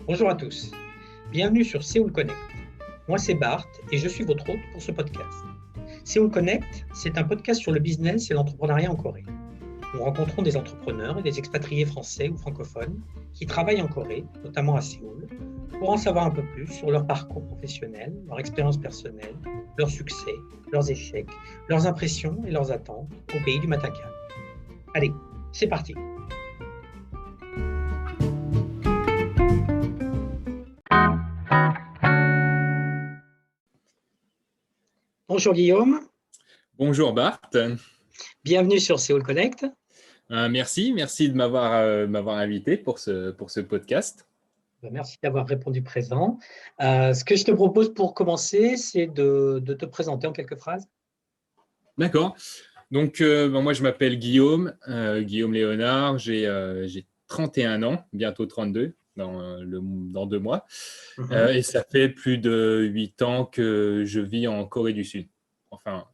Bonjour à tous, bienvenue sur Séoul Connect. Moi c'est Bart et je suis votre hôte pour ce podcast. Séoul Connect, c'est un podcast sur le business et l'entrepreneuriat en Corée. Nous rencontrons des entrepreneurs et des expatriés français ou francophones qui travaillent en Corée, notamment à Séoul, pour en savoir un peu plus sur leur parcours professionnel, leur expérience personnelle, leurs succès, leurs échecs, leurs impressions et leurs attentes au pays du matin calme. Allez, c'est parti! Bonjour Guillaume. Bonjour Bart. Bienvenue sur Séoul Connect. Merci de m'avoir invité pour ce podcast. Merci d'avoir répondu présent. Ce que je te propose pour commencer, c'est de te présenter en quelques phrases. D'accord. Donc, moi, je m'appelle Guillaume Léonard. J'ai 31 ans, bientôt 32 dans 2 mois. Et ça fait plus de 8 ans que je vis en Corée du Sud. Enfin,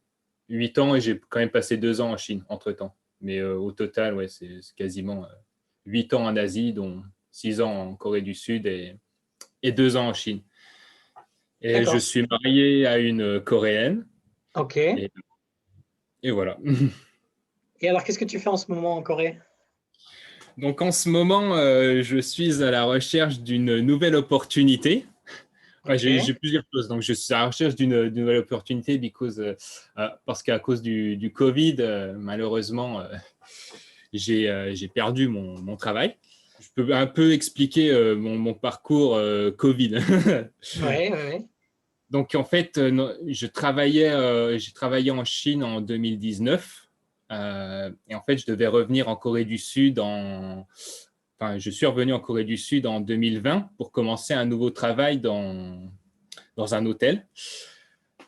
8 ans et j'ai quand même passé 2 ans en Chine entre-temps. Mais au total, ouais, c'est quasiment 8 ans en Asie, dont 6 ans en Corée du Sud et 2 ans en Chine. Et je suis marié à une Coréenne. Ok. Et voilà. Et alors, qu'est-ce que tu fais en ce moment en Corée? Donc, en ce moment, je suis à la recherche d'une nouvelle opportunité. Ouais, j'ai plusieurs choses. Donc, je suis à la recherche d'une nouvelle opportunité parce qu'à cause du Covid, malheureusement, j'ai perdu mon travail. Je peux un peu expliquer mon parcours Covid. Ouais. Donc, en fait, j'ai travaillé en Chine en 2019. Et en fait, je devais revenir en Corée du Sud je suis revenu en Corée du Sud en 2020 pour commencer un nouveau travail dans un hôtel.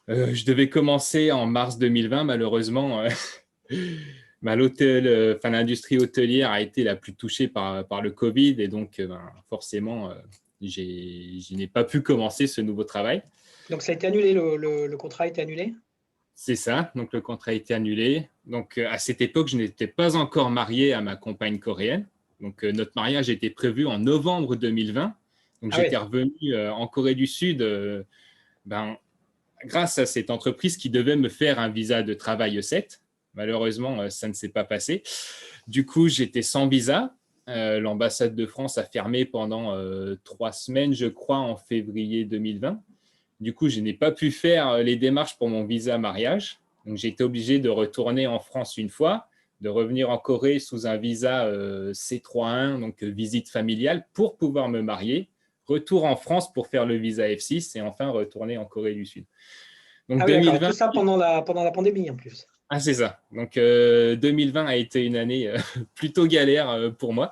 Je devais commencer en mars 2020. Malheureusement, l'industrie hôtelière a été la plus touchée par le Covid. Et donc, forcément, je n'ai pas pu commencer ce nouveau travail. Donc, ça a été annulé, le contrat a été annulé? C'est ça, donc le contrat a été annulé. Donc, à cette époque, je n'étais pas encore marié à ma compagne coréenne. Donc, notre mariage était prévu en novembre 2020. Donc, j'étais revenu en Corée du Sud grâce à cette entreprise qui devait me faire un visa de travail E7. Malheureusement, ça ne s'est pas passé. Du coup, j'étais sans visa. L'ambassade de France a fermé pendant 3 semaines, je crois, en février 2020. Du coup, je n'ai pas pu faire les démarches pour mon visa mariage. Donc, j'ai été obligé de retourner en France une fois, de revenir en Corée sous un visa C3-1, donc visite familiale, pour pouvoir me marier. Retour en France pour faire le visa F6 et enfin retourner en Corée du Sud. Donc, 2020, tout ça pendant la pandémie en plus. Ah, c'est ça. Donc, 2020 a été une année plutôt galère pour moi.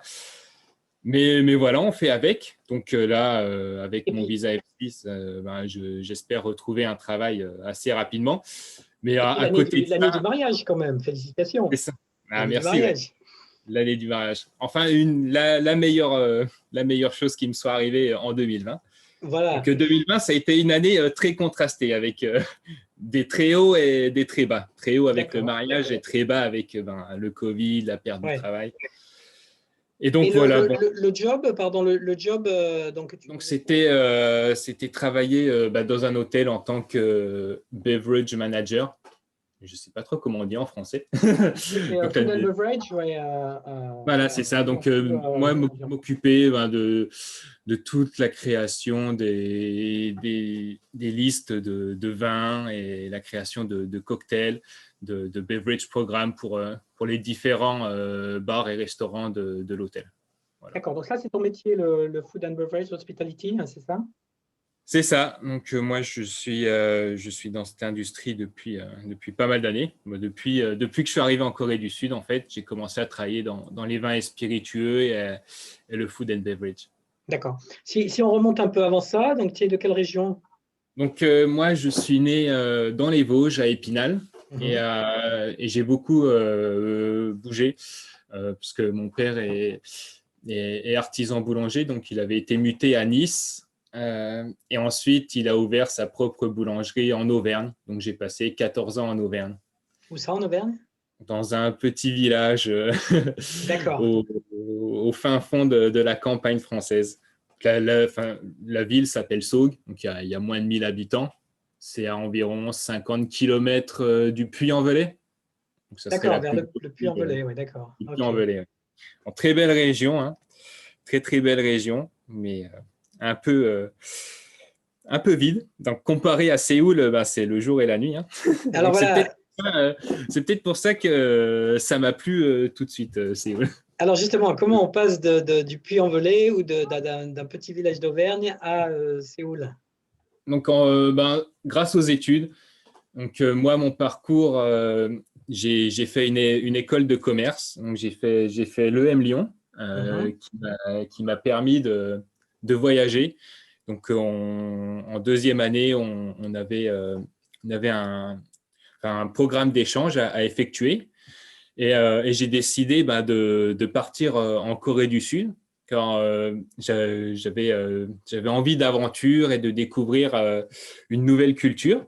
Mais voilà, on fait avec. Donc là, avec mon visa F6, j'espère retrouver un travail assez rapidement. Mais à côté de l'année ça, du mariage quand même, félicitations. c'est ça. Ah, L'année du merci. mariage. L'année du mariage. Enfin, la meilleure chose qui me soit arrivée en 2020. Voilà. Donc 2020, ça a été une année très contrastée avec des très hauts et des très bas. Très haut avec le mariage et très bas avec le Covid, la perte du travail. Et donc, voilà. Le job, pardon, le job. Donc c'était travailler dans un hôtel en tant que beverage manager. Je ne sais pas trop comment on dit en français. Donc, food and beverage, voilà, c'est ça. Donc, moi, m'occuper de toute la création des listes de vins et la création de cocktails, de beverage programmes pour les différents bars et restaurants de l'hôtel. Voilà. D'accord, donc ça, c'est ton métier, le food and beverage hospitality, c'est ça? C'est ça. Donc, moi, je suis dans cette industrie depuis pas mal d'années. Depuis que je suis arrivé en Corée du Sud, en fait, j'ai commencé à travailler dans les vins et spiritueux et le food and beverage. D'accord. Si on remonte un peu avant ça, donc tu es de quelle région? Donc, moi, je suis né dans les Vosges, à Épinal, et j'ai beaucoup bougé parce que mon père est artisan boulanger, donc il avait été muté à Nice. Et ensuite, il a ouvert sa propre boulangerie en Auvergne. Donc, j'ai passé 14 ans en Auvergne. Où ça, en Auvergne? Dans un petit village D'accord. au fin fond de la campagne française. La ville s'appelle Seoul, donc il y a moins de 1000 habitants. C'est à environ 50 km du Puy-en-Velay. Donc, ça serait D'accord, la vers plus le, grosse le ville Puy-en-Velay, oui, d'accord. du Ok. Puy-en-Velay. Ouais. En très belle région, hein. Très très belle région, mais un peu, euh, un peu vide. Donc comparé à Séoul, c'est le jour et la nuit, hein. Alors Donc voilà, c'est peut-être pour ça que ça m'a plu tout de suite, Séoul. alors justement, comment on passe du Puy-en-Velay ou d'un petit village d'Auvergne à Séoul? Donc grâce aux études, donc moi mon parcours, j'ai fait une école de commerce. Donc j'ai fait l'EM Lyon, Mhm. qui m'a permis de voyager. Donc en deuxième année, on avait un programme d'échange à effectuer. Et j'ai décidé de partir en Corée du Sud, car j'avais envie d'aventure et de découvrir une nouvelle culture.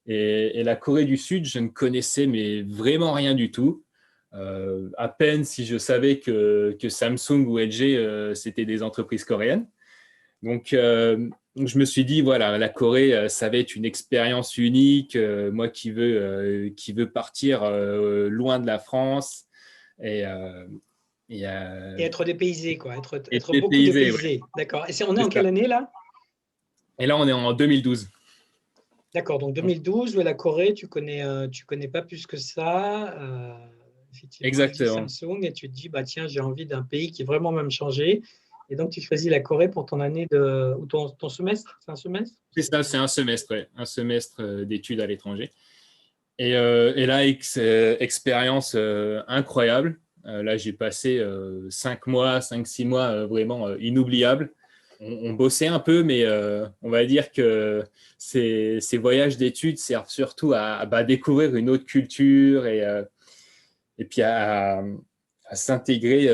Et la Corée du Sud, je ne connaissais mais vraiment rien du tout. À peine si je savais que Samsung ou LG, c'était des entreprises coréennes. Donc, je me suis dit, voilà, la Corée, ça va être une expérience unique. Moi qui veux partir loin de la France et, euh, Et être dépaysé, quoi, et être beaucoup dépaysé. Ouais, dépaysé. D'accord. On est c'est en ça. quelle année là? Et là, on est en 2012. D'accord, donc 2012, ouais, la Corée, tu connais pas plus que ça. Effectivement, LG Exactement. Samsung, et tu te dis, bah, tiens, j'ai envie d'un pays qui vraiment va me changer. Et donc, tu choisis la Corée pour ton année ou ton semestre. C'est un semestre? C'est ça, c'est un semestre, ouais, un semestre d'études à l'étranger. Et là, expérience incroyable. Là, j'ai passé 5 mois, 5, 6 mois vraiment inoubliables. On bossait un peu, mais on va dire que ces voyages d'études servent surtout à découvrir une autre culture et puis à s'intégrer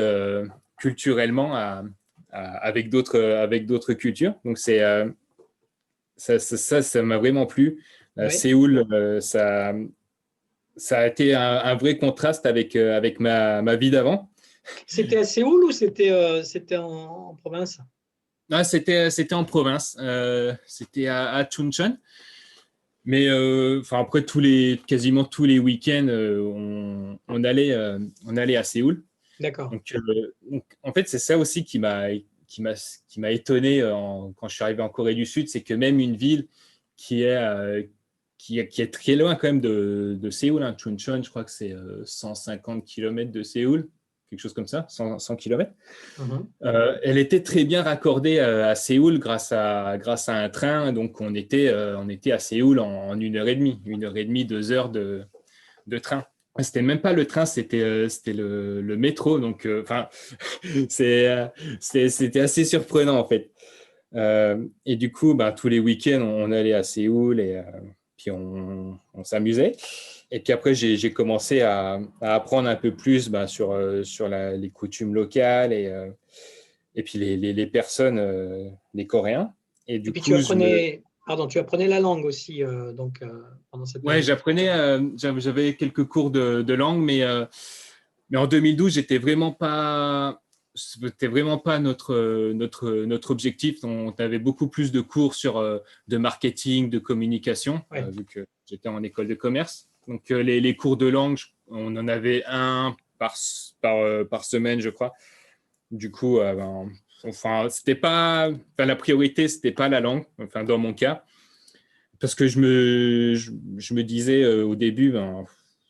culturellement avec d'autres cultures. Donc, ça m'a vraiment plu. Oui. Séoul, ça a été un vrai contraste avec ma vie d'avant. C'était à Séoul ou c'était en province? Ah, c'était en province, c'était à Chuncheon. Mais après quasiment tous les week-ends, on allait à Séoul. D'accord. Donc, en fait, c'est ça aussi qui m'a étonné quand je suis arrivé en Corée du Sud, c'est que même une ville qui est, euh, qui est très loin quand même de Séoul, hein, Chuncheon, je crois que c'est 150 km de Séoul, quelque chose comme ça, 100 km. Mhm. Elle était très bien raccordée à Séoul grâce à un train. Donc, on était à Séoul en 1 heure et demie, 1 heure et demie, 2 heures de train. C'était même pas le train, c'était le métro. Donc, c'est, euh, c'était assez surprenant en fait. Et du coup, tous les week-ends, on allait à Séoul et puis on s'amusait. Et puis après, j'ai commencé à apprendre un peu plus sur les coutumes locales et puis les personnes, les Coréens. Et Et du puis coup, tu apprenais la langue aussi pendant cette ouais, période. j'avais quelques cours de langue, mais en 2012, c'était vraiment pas notre objectif. On avait beaucoup plus de cours de marketing, de communication, Ouais. vu que j'étais en école de commerce. Donc, les cours de langue, on en avait un par semaine, je crois. Du coup, la priorité, c'était pas la langue, enfin, dans mon cas, parce que je me disais au début,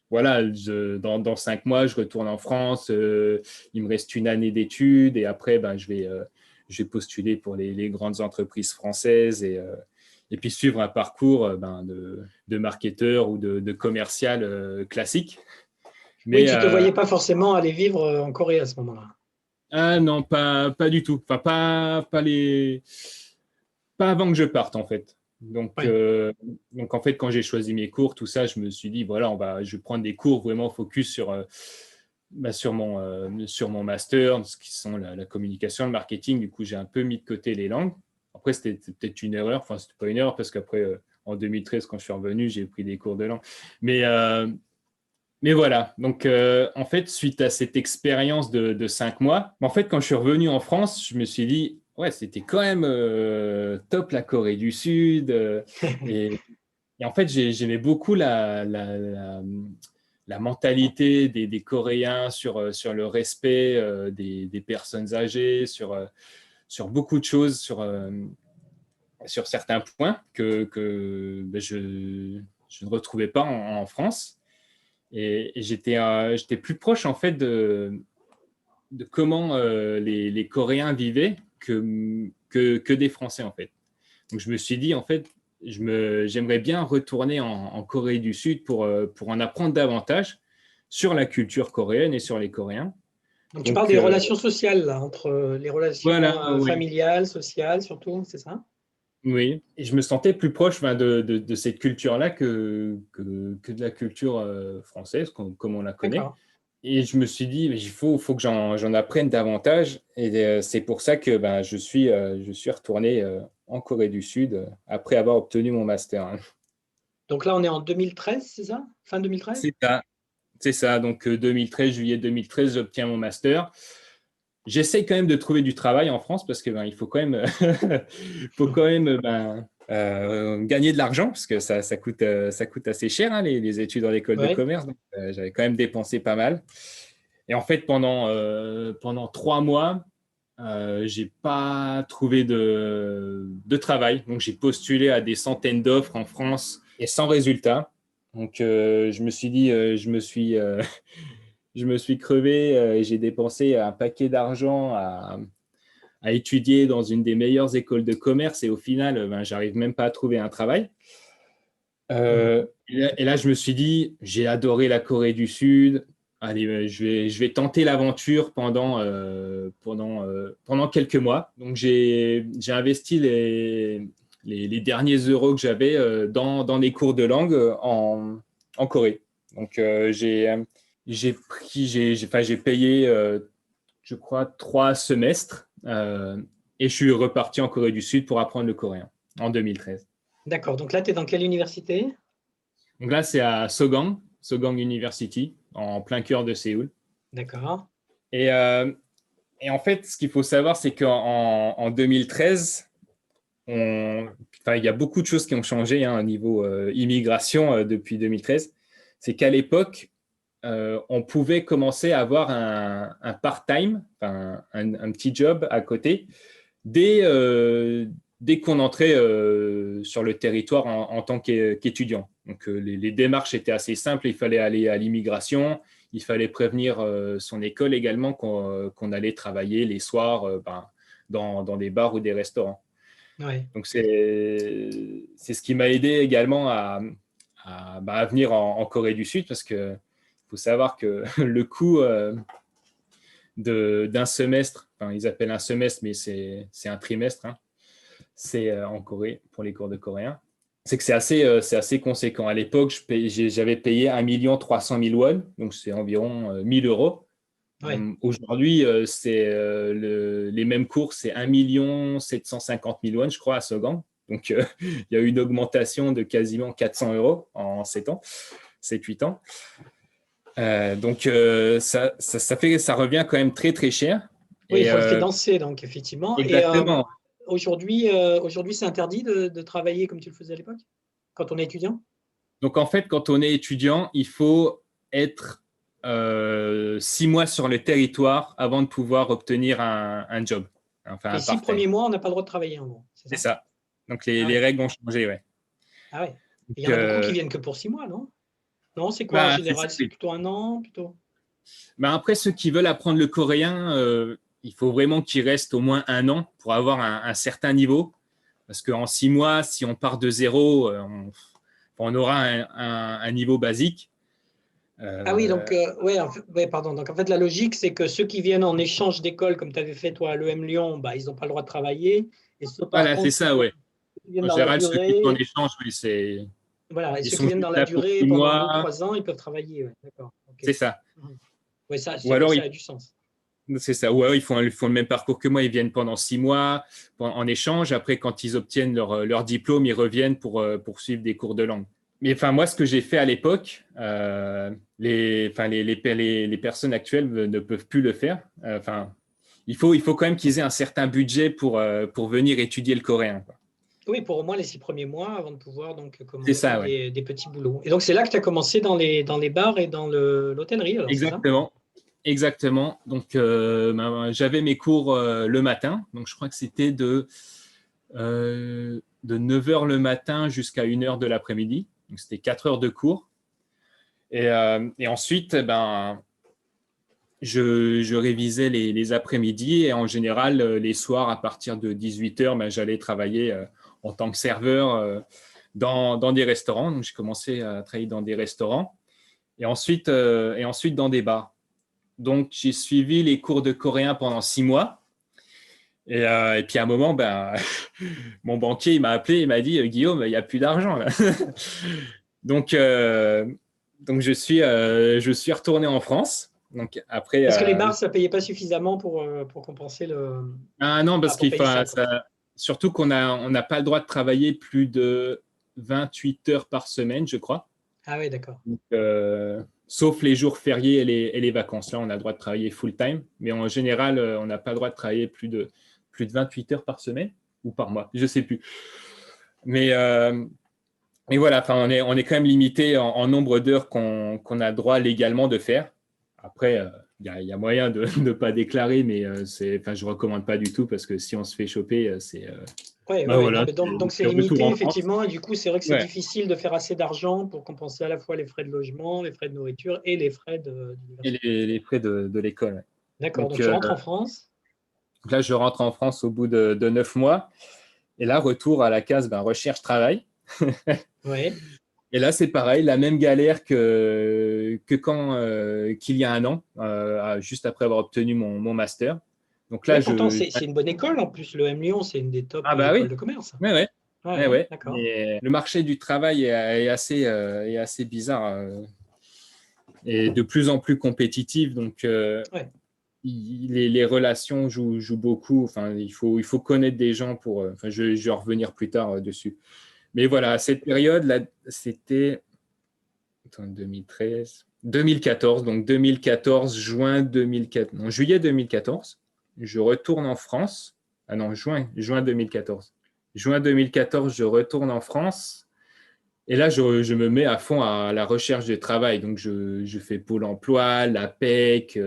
voilà, dans 5 mois, je retourne en France, il me reste une année d'études et après, je vais postuler pour les grandes entreprises françaises et puis suivre un parcours de marketeur ou de commercial classique. Oui, Mais tu te voyais pas forcément aller vivre en Corée à ce moment-là. ah non, pas du tout. Enfin, pas avant que je parte, en fait. Ouais. Donc en fait, quand j'ai choisi mes cours, tout ça, je me suis dit, voilà, je vais prendre des cours vraiment focus sur mon master, ce qui sont la communication, le marketing. Du coup, j'ai un peu mis de côté les langues. Après, c'était peut-être une erreur. Enfin, c'était pas une erreur parce qu'après, en 2013, quand je suis revenu, j'ai pris des cours de langue. Mais, euh, mais voilà, donc en fait, suite à cette expérience de 5 mois, en fait, quand je suis revenu en France, je me suis dit, ouais, c'était quand même top la Corée du Sud. Et, et en fait, j'aimais beaucoup la mentalité des Coréens sur le respect des personnes âgées, sur beaucoup de choses, sur certains points que ben, je ne retrouvais pas en France. Et j'étais plus proche, en fait, de comment les Coréens vivaient que des Français, en fait. Donc, je me suis dit, en fait, j'aimerais bien retourner en Corée du Sud pour en apprendre davantage sur la culture coréenne et sur les Coréens. Donc, tu parles Donc, des relations sociales, là, entre les relations voilà, oui. familiales, sociales, surtout, c'est ça? Oui, et je me sentais plus proche de cette culture-là que de la culture française, comme on la connaît. D'accord. Et je me suis dit, mais faut que j'en apprenne davantage. Et c'est pour ça que ben, je suis retourné en Corée du Sud après avoir obtenu mon master, hein. Donc là, on est en 2013, c'est ça? Fin 2013? C'est ça, c'est ça. Donc 2013, juillet 2013, j'obtiens mon master. J'essaye quand même de trouver du travail en France parce que ben, il faut quand même, faut quand même ben, gagner de l'argent parce que ça coûte assez cher, hein, les études dans l'école de Oui. commerce. Donc, j'avais quand même dépensé pas mal. Et en fait, pendant 3 mois, j'ai pas trouvé de travail. Donc, j'ai postulé à des centaines d'offres en France et sans résultat. Donc, je me suis dit, je me suis crevé et j'ai dépensé un paquet d'argent à étudier dans une des meilleures écoles de commerce et au final, ben, j'arrive même pas à trouver un travail. Mhm. Et là, je me suis dit, j'ai adoré la Corée du Sud. Allez, je vais tenter l'aventure pendant quelques mois. Donc, j'ai investi les derniers euros que j'avais dans les cours de langue en Corée. Donc, j'ai payé, je crois, 3 semestres et je suis reparti en Corée du Sud pour apprendre le coréen en 2013. D'accord. Donc là, tu es dans quelle université? Donc là, c'est à Sogang University, en plein cœur de Séoul. D'accord. Et, euh, et en fait, ce qu'il faut savoir, c'est qu'en 2013, il y a beaucoup de choses qui ont changé, hein, au niveau immigration depuis 2013. C'est qu'à l'époque, on pouvait commencer à avoir un part-time, enfin, un petit job à côté, dès, euh, dès qu'on entrait sur le territoire en tant qu'étudiant. Donc, les démarches étaient assez simples. Il fallait aller à l'immigration, il fallait prévenir son école également qu'on allait travailler les soirs ben, dans des bars ou des restaurants. Ouais. Donc, c'est ce qui m'a aidé également à venir en Corée du Sud parce que faut savoir que le coût d'un semestre, enfin, ils appellent un semestre, mais c'est un trimestre, hein, c'est en Corée pour les cours de coréen. C'est que c'est assez conséquent. À l'époque, j'avais payé 1 300 000 won, donc c'est environ 1000 euros. Ouais. Aujourd'hui, les mêmes cours, c'est 1 750 000 won, je crois, à Sogang. Donc, il y a eu une augmentation de quasiment 400 euros en 7 ans, 7-8 ans. Donc, ça revient quand même très, très cher. Oui, il Et faut le financer, donc effectivement. Et exactement. aujourd'hui, c'est interdit de travailler comme tu le faisais à l'époque, quand on est étudiant? Donc, en fait, quand on est étudiant, il faut être 6 mois sur le territoire avant de pouvoir obtenir un job, enfin Les un six part-time. premiers mois, on n'a pas le droit de travailler, en gros, c'est C'est ça? ça. Donc, Ah les ouais. règles ont changé, ouais. Ah ouais. Il y Donc, en a beaucoup qui viennent que pour 6 mois, non? Non, c'est quoi en bah, c'est ça, général? C'est oui. plutôt un an, plutôt? Bah, après, ceux qui veulent apprendre le coréen, il faut vraiment qu'ils restent au moins un an pour avoir un certain niveau. Parce qu'en 6 mois, si on part de zéro, on aura un niveau basique. Ah oui, Euh, donc, ouais, ouais, pardon. Donc, en fait, la logique, c'est que ceux qui viennent en échange d'école, comme tu avais fait toi à l'EM Lyon, bah, ils n'ont pas le droit de travailler. Et ceux, par voilà, c'est contre, ça, ouais. qui viennent En dans la général, ceux qui sont en durée, échange, oui, voilà, et ils ceux qui sont viennent dans juste la là pour durée six pendant deux, mois, trois ans, ils peuvent travailler. Ouais, d'accord. Ok. c'est ça. Mhm. Ouais, ça, Ou c'est vrai que alors, ça a du sens. c'est ça. Ou alors, ils font le même parcours que moi, ils viennent pendant 6 mois en échange. Après, quand ils obtiennent leur diplôme, ils reviennent pour suivre des cours de langue. Mais enfin, moi, ce que j'ai fait à l'époque, les personnes actuelles ne peuvent plus le faire. Enfin, il faut quand même qu'ils aient un certain budget pour venir étudier le coréen, quoi. Oui, pour au moins les 6 premiers mois avant de pouvoir donc C'est commencer ça, ouais. des petits boulots. Et donc, c'est là que tu as commencé dans les bars et dans l'hôtellerie, alors, c'est ça? Exactement. Exactement. Donc, j'avais mes cours le matin. Donc, je crois que c'était de 9 heures le matin jusqu'à 1 heure de l'après-midi. Donc, c'était 4 heures de cours. Et ensuite, je révisais les après-midi et en général, les soirs, à partir de 18 heures, j'allais travailler en tant que serveur dans des restaurants. Donc, j'ai commencé à travailler dans des restaurants et ensuite dans des bars. Donc, j'ai suivi les cours de coréen pendant 6 mois. Et puis, à un moment, mon banquier il m'a appelé et m'a dit Guillaume, il n'y a plus d'argent là. donc, euh, donc je suis retourné en France. Donc, après, Parce que les bars, ça ne payait pas suffisamment pour compenser ah non, parce pour qu'il faut, payer ça, quoi. surtout qu'on n'a pas le droit de travailler plus de 28 heures par semaine, je crois. Ah oui, d'accord. Donc, sauf les jours fériés et les vacances. Là, on a le droit de travailler full-time, mais en général, on n'a pas le droit de travailler plus de 28 heures par semaine ou par mois, je ne sais plus. Mais voilà, on est quand même limité en nombre d'heures qu'on a le droit légalement de faire. Après, il y a moyen de ne pas déclarer, mais je ne recommande pas du tout parce que si on se fait choper, c'est Ouais, ouais, non, voilà, mais donc c'est c'est retour limité, en France. effectivement. Et du coup, c'est vrai que c'est Ouais. difficile de faire assez d'argent pour compenser à la fois les frais de logement, les frais de nourriture et les frais Et d'université. les frais de l'école. Ouais. D'accord, Donc, donc tu rentres en France. là, je rentre en France au bout de 9 mois. Et là, retour à la case recherche-travail. Oui. Et là, c'est pareil, la même galère que qu'il y a un an, juste après avoir obtenu mon master. Donc là, Ouais, pourtant, c'est une bonne école en plus. Le M Lyon, c'est une des top ah bah écoles oui, de commerce. ouais, ouais, Ouais, ouais, ouais, ouais. d'accord. Mais le marché du travail est assez bizarre et de plus en plus compétitif. Donc, Ouais. les relations jouent beaucoup. Enfin, il faut connaître des gens pour. Enfin, je vais revenir plus tard dessus. Mais voilà, à cette période-là, c'était 2013, 2014. Donc 2014, juin 2014, non, juillet 2014. Je retourne en France. Ah non, juin 2014. Juin 2014, je retourne en France. Et là, je me mets à fond à la recherche de travail. Donc, je fais Pôle emploi, la PEC,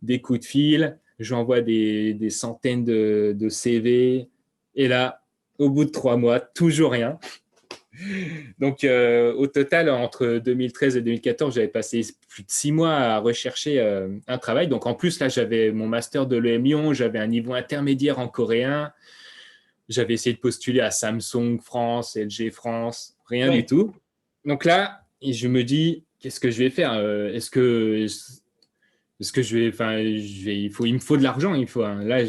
des coups de fil. J'envoie des centaines de CV. Et là, au bout de 3 mois, toujours rien. Donc, au total, entre 2013 et 2014, j'avais passé plus de 6 mois à rechercher un travail. Donc, en plus, là, j'avais mon master de l'EM Lyon, j'avais un niveau intermédiaire en coréen. J'avais essayé de postuler à Samsung France, LG France, rien du Ouais. tout. Donc là, je me dis, qu'est-ce que je vais faire? Est-ce que je vais, enfin, il me faut de l'argent, Là,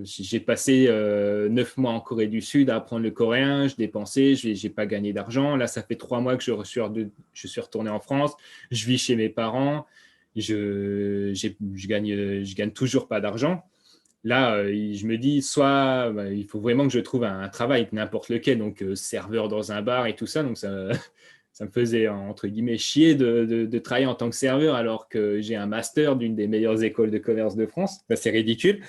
j'ai passé 9 mois en Corée du Sud à apprendre le coréen, je dépensais, j'ai pas gagné d'argent. Là, ça fait 3 mois que je suis retourné en France, je vis chez mes parents, je gagne toujours pas d'argent. Là, je me dis, soit il faut vraiment que je trouve un travail, n'importe lequel, donc serveur dans un bar et tout ça. Donc, ça me faisait, entre guillemets, chier de travailler en tant que serveur alors que j'ai un master d'une des meilleures écoles de commerce de France. C'est ridicule.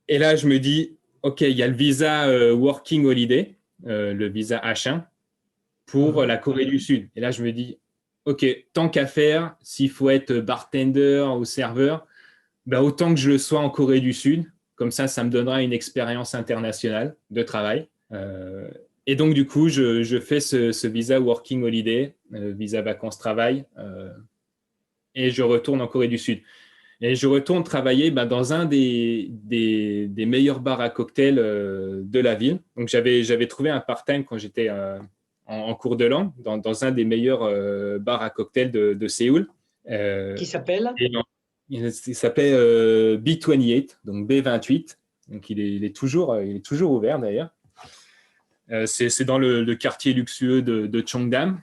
Et là, je me dis, OK, il y a le visa Working Holiday, le visa H1 pour Mhm. la Corée du Sud. Et là, je me dis, OK, tant qu'à faire, s'il faut être bartender ou serveur, autant que je le sois en Corée du Sud. Comme ça me donnera une expérience internationale de travail. Et donc, du coup, je fais ce visa Working Holiday, visa vacances-travail, et je retourne en Corée du Sud. Et je retourne travailler dans un des meilleurs bars à cocktails de la ville. Donc, j'avais trouvé un part-time quand j'étais en cours de langue dans un des meilleurs bars à cocktails de Séoul. Qui s'appelle? Et il s'appelle B28, donc B28. Donc, il est toujours ouvert d'ailleurs. C'est dans le quartier luxueux de Cheongdam.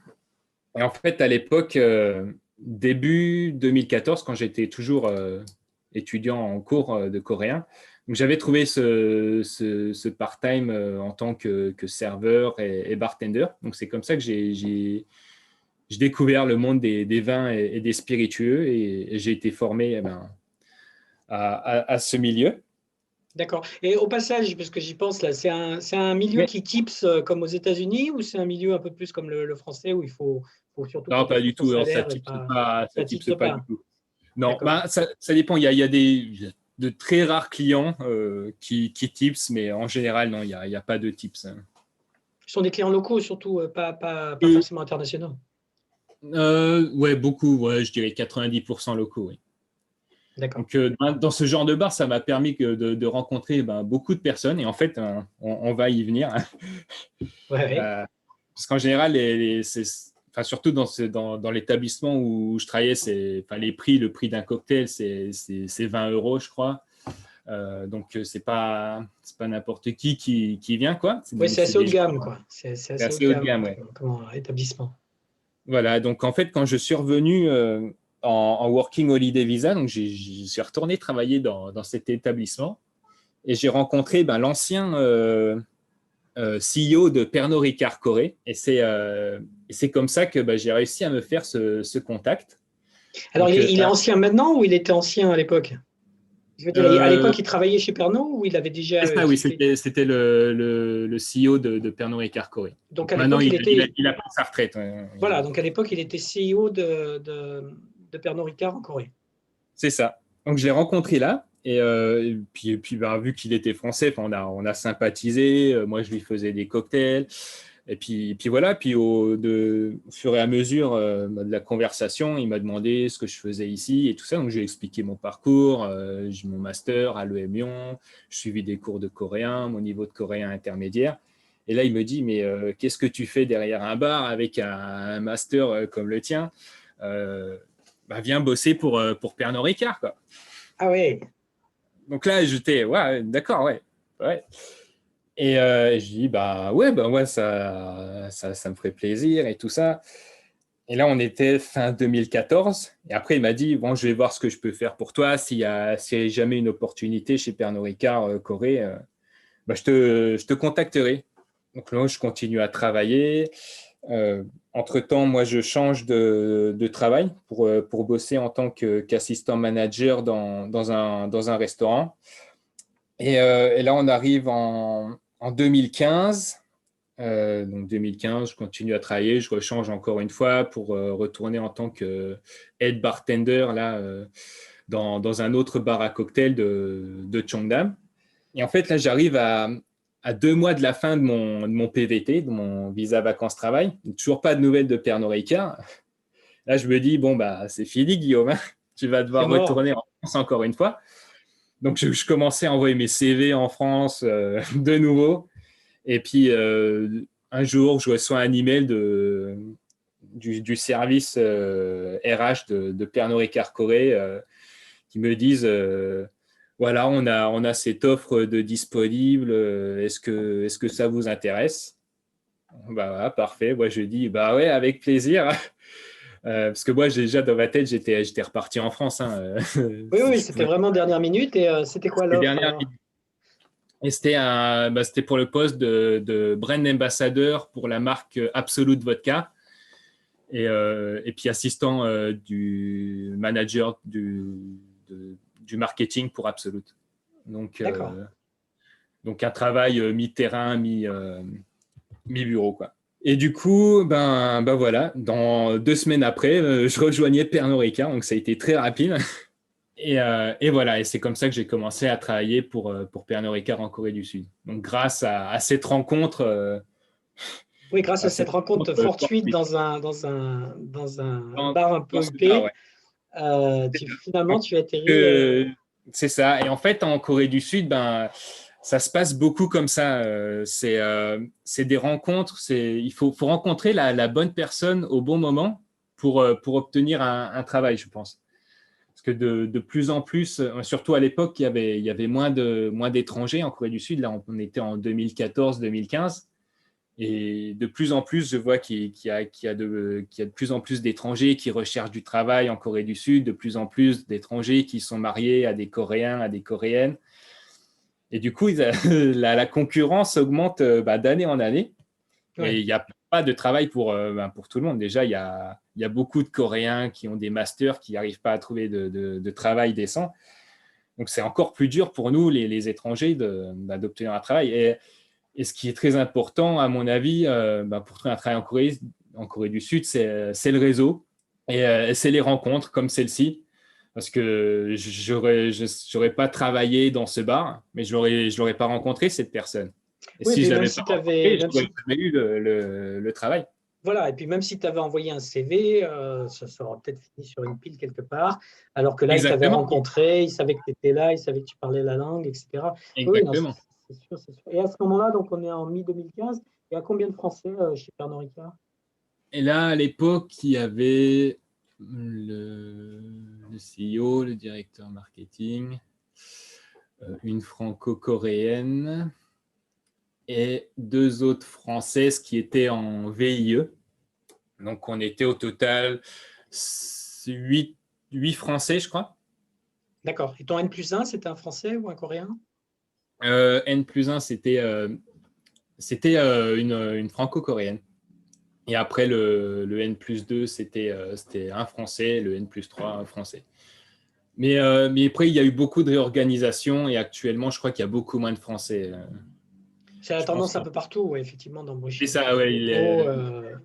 Et en fait, à l'époque, début 2014, quand j'étais toujours étudiant en cours de coréen, donc j'avais trouvé ce part-time en tant que serveur et bartender. Donc c'est comme ça que j'ai découvert le monde des vins et des spiritueux et j'ai été formé à ce milieu. D'accord. Et au passage, parce que j'y pense là, c'est un milieu Mais, qui tips comme aux États-Unis ou c'est un milieu un peu plus comme le français où faut surtout non, compter pas sur du son tout. Non, salaire et pas, ça ça tipse tipse pas du pas. tout. Non, D'accord. bah, ça dépend. Il y a de très rares clients qui tips, mais en général, non, il y a pas de tips. Ce sont des clients locaux surtout, pas forcément internationaux. Ouais, beaucoup. Ouais, je dirais 90% locaux. Oui. D'accord. Donc, dans ce genre de bar, ça m'a permis de rencontrer beaucoup de personnes. Et en fait, on va y venir. Ouais, ouais. Parce qu'en général, enfin, surtout dans l'établissement où je travaillais, enfin, le prix d'un cocktail, c'est 20 euros, je crois. Donc, c'est pas n'importe qui vient, quoi. Ouais, Donc, c'est c'est assez haut des de gens gamme, quoi. C'est assez haut de assez haut de gamme gamme, ouais. comme établissement. Voilà, donc en fait, quand je suis revenu en Working Holiday Visa, donc je suis retourné travailler dans cet établissement et j'ai rencontré l'ancien CEO de Pernod Ricard Corée. Et c'est comme ça que j'ai réussi à me faire ce contact. Alors, Donc, il est ancien maintenant ou il était ancien à l'époque? Je veux dire, à euh, l'époque, il travaillait chez Pernod ou il avait déjà c'est ça, oui, quitté? c'était le CEO de Pernod Ricard Corée. Donc, Donc à maintenant, l'époque, il était. il a pris sa retraite. Voilà, donc à l'époque, il était CEO de Pernod Ricard en Corée. C'est ça. Donc je l'ai rencontré là. Et puis vu qu'il était français, on a sympathisé. Moi, je lui faisais des cocktails. Et puis voilà. Puis au fur et à mesure de la conversation, il m'a demandé ce que je faisais ici et tout ça. Donc je lui ai expliqué mon parcours. J'ai mon master à l'EM Lyon. Je suivi des cours de coréen, mon niveau de coréen intermédiaire. Et là, il me dit, mais qu'est-ce que tu fais derrière un bar avec un master comme le tien? Viens bosser pour Pernod Ricard, quoi. Ah ouais, Donc là, j'étais, ouais, d'accord, ouais. Ouais. Et je dis, ouais, ça me ferait plaisir et tout ça. Et là, on était fin 2014. Et après, il m'a dit, bon, je vais voir ce que je peux faire pour toi. S'il y a jamais une opportunité chez Pernod Ricard Corée, je te contacterai. Donc là, je continue à travailler. Entre-temps, moi, je change de travail pour bosser en tant qu'assistant manager dans un restaurant. Et là, on arrive en 2015. Donc 2015, je continue à travailler, je rechange encore une fois pour retourner en tant que head bartender là, dans un autre bar à cocktail de Cheongdam. Et en fait, là, j'arrive à 2 mois de la fin de mon PVT, de mon visa vacances-travail. Toujours pas de nouvelles de Pernod Ricard. Là, je me dis, bon, c'est fini, Guillaume. Tu vas c'est devoir mort. retourner en France encore une fois. Donc, je commençais à envoyer mes CV en France de nouveau. Et puis, un jour, je reçois un email du service RH de Pernod Ricard Corée qui me disent voilà, on a cette offre de disponible. Est-ce que ça vous intéresse? Voilà, parfait. Moi, je dis bah ouais, avec plaisir. Parce que moi, déjà dans ma tête, j'étais reparti en France. Hein. Oui, oui, Je c'était pouvais vraiment dernière minute. Et c'était quoi les l'offre dernières. alors? Et c'était pour le poste de brand ambassadeur pour la marque Absolute Vodka. Et puis assistant du manager du marketing pour Absolute. Donc, D'accord. donc un travail mi-terrain, mi-bureau, quoi. Et du coup, voilà, dans 2 semaines après, je rejoignais Pernod Ricard, donc ça a été très rapide. Et voilà, et c'est comme ça que j'ai commencé à travailler pour Pernod Ricard en Corée du Sud. Donc grâce à cette rencontre, Oui, grâce à cette rencontre fortuite fortuite. dans un Dans, bar un dans peu ce bar, huppé, ouais. finalement, tu atterris. C'est ça. Et en fait, en Corée du Sud, ça se passe beaucoup comme ça. C'est des rencontres. Il faut rencontrer la bonne personne au bon moment pour obtenir un travail, je pense. Parce que de plus en plus, surtout à l'époque, il y avait moins d'étrangers en Corée du Sud. Là, on était en 2014-2015. Et de plus en plus, je vois qu'il y a de plus en plus d'étrangers qui recherchent du travail en Corée du Sud, de plus en plus d'étrangers qui sont mariés à des Coréens, à des Coréennes. Et du coup, la concurrence augmente d'année en année. Et Ouais. il n'y a pas de travail pour tout le monde. Déjà, il y a beaucoup de Coréens qui ont des masters qui n'arrivent pas à trouver de travail décent. Donc, c'est encore plus dur pour nous, les étrangers, d'obtenir un travail. Et ce qui est très important, à mon avis, pour trouver un travail en Corée du Sud, c'est le réseau et c'est les rencontres comme celle-ci. Parce que je n'aurais pas travaillé dans ce bar, mais je l'aurais pas rencontré, cette personne. Et Oui, si puis je même l'avais si pas tu avais, rencontré, je même n'aurais si, jamais eu le travail. voilà, et puis même si tu avais envoyé un CV, ça aurait peut-être fini sur une pile quelque part, alors que là, il t'avait Exactement. rencontré, il savait que tu étais là, il savait que tu parlais la langue, etc. Oui, non, Exactement. c'est sûr, c'est sûr. Et à ce moment-là, donc on est en mi-2015, il y a combien de Français chez Pernod Ricard? Et là, à l'époque, il y avait le CEO, le directeur marketing, une franco-coréenne et deux autres Françaises qui étaient en VIE. Donc, on était au total 8 Français, je crois. D'accord. Et ton N+1, c'était un Français ou un Coréen? N+1, c'était une franco-coréenne. Et après, le N+2, c'était un Français, le N+3, un Français. Mais après, il y a eu beaucoup de réorganisation et actuellement, je crois qu'il y a beaucoup moins de Français. C'est la Je pense tendance que un peu partout, ouais, effectivement, c'est d'embaucher des ça, ouais, locaux.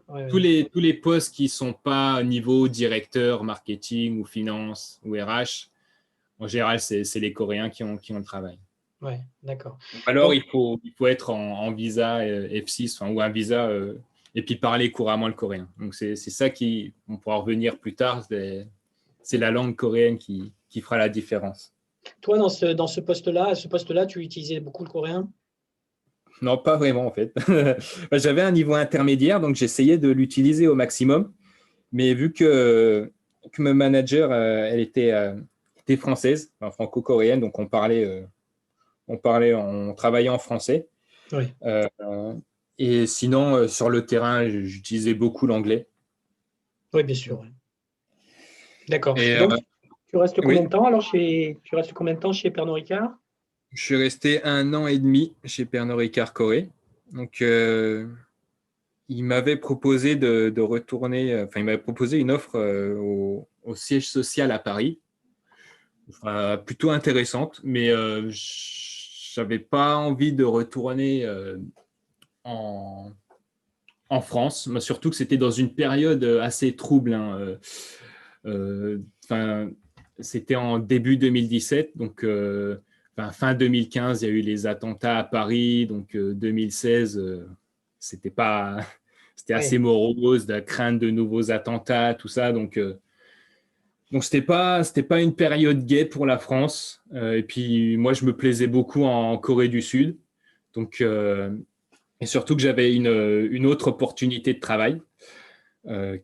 Ouais, ouais. tous les postes qui ne sont pas niveau directeur, marketing ou finance ou RH, en général, c'est les Coréens qui ont le travail. Ouais, d'accord. Alors, Donc, il faut être en visa F6 ou un visa et puis parler couramment le coréen. Donc, c'est ça on pourra revenir plus tard. C'est la langue coréenne qui fera la différence. toi, dans ce poste-là, à ce poste-là, tu utilisais beaucoup le coréen? Non, pas vraiment en fait. J'avais un niveau intermédiaire, donc j'essayais de l'utiliser au maximum. Mais vu que mon manager, elle était française, enfin, franco-coréenne, donc on travaillait en français. Oui. Euh, et sinon, sur le terrain, j'utilisais beaucoup l'anglais. Oui, bien sûr. Ouais. D'accord. Et Et donc, tu restes combien oui, de temps alors tu restes combien de temps chez Pernod Ricard? je suis resté 1 an et demi chez Pernod Ricard Corée. Donc, il m'avait proposé de retourner, enfin, il m'avait proposé une offre au siège social à Paris, plutôt intéressante, mais je n'avais pas envie de retourner en, en France, mais surtout que c'était dans une période assez trouble. Hein. Enfin, c'était en début 2017, donc fin 2015, il y a eu les attentats à Paris, donc 2016, c'était pas, c'était assez Oui. morose, de crainte de nouveaux attentats, tout ça, donc c'était pas une période gaie pour la France. Et puis moi, je me plaisais beaucoup en Corée du Sud, donc et surtout que j'avais une autre opportunité de travail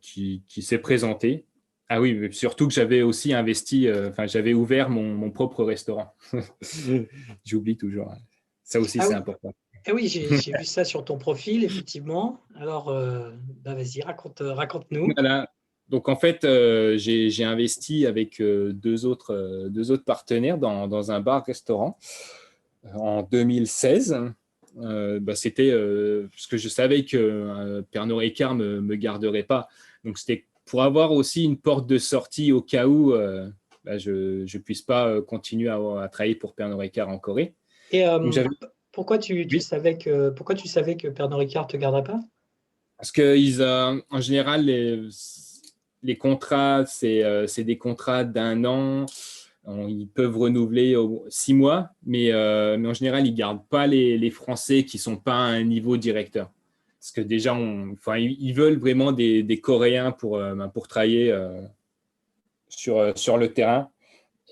qui s'est présentée. Ah oui, mais surtout que j'avais aussi investi, enfin, j'avais ouvert mon propre restaurant. J'oublie toujours. Ça aussi, Ah c'est oui, important. ah oui, j'ai vu ça sur ton profil, effectivement. Alors, bah, vas-y, raconte-nous. Voilà. Donc, en fait, j'ai investi avec deux autres partenaires dans un bar-restaurant en 2016. C'était parce que je savais que Pernod Ricard me garderait pas. Donc, c'était pour avoir aussi une porte de sortie au cas où je ne puisse pas continuer à travailler pour Pernod Ricard en Corée. Et Donc, j'avais pourquoi oui, pourquoi tu savais que Pernod Ricard te garderait pas? parce que en général, les contrats, c'est des contrats d'1 an. Ils peuvent renouveler 6 mois, mais en général, ils ne gardent pas les Français qui ne sont pas à un niveau directeur. Parce que déjà, enfin, ils veulent vraiment des Coréens pour travailler sur le terrain.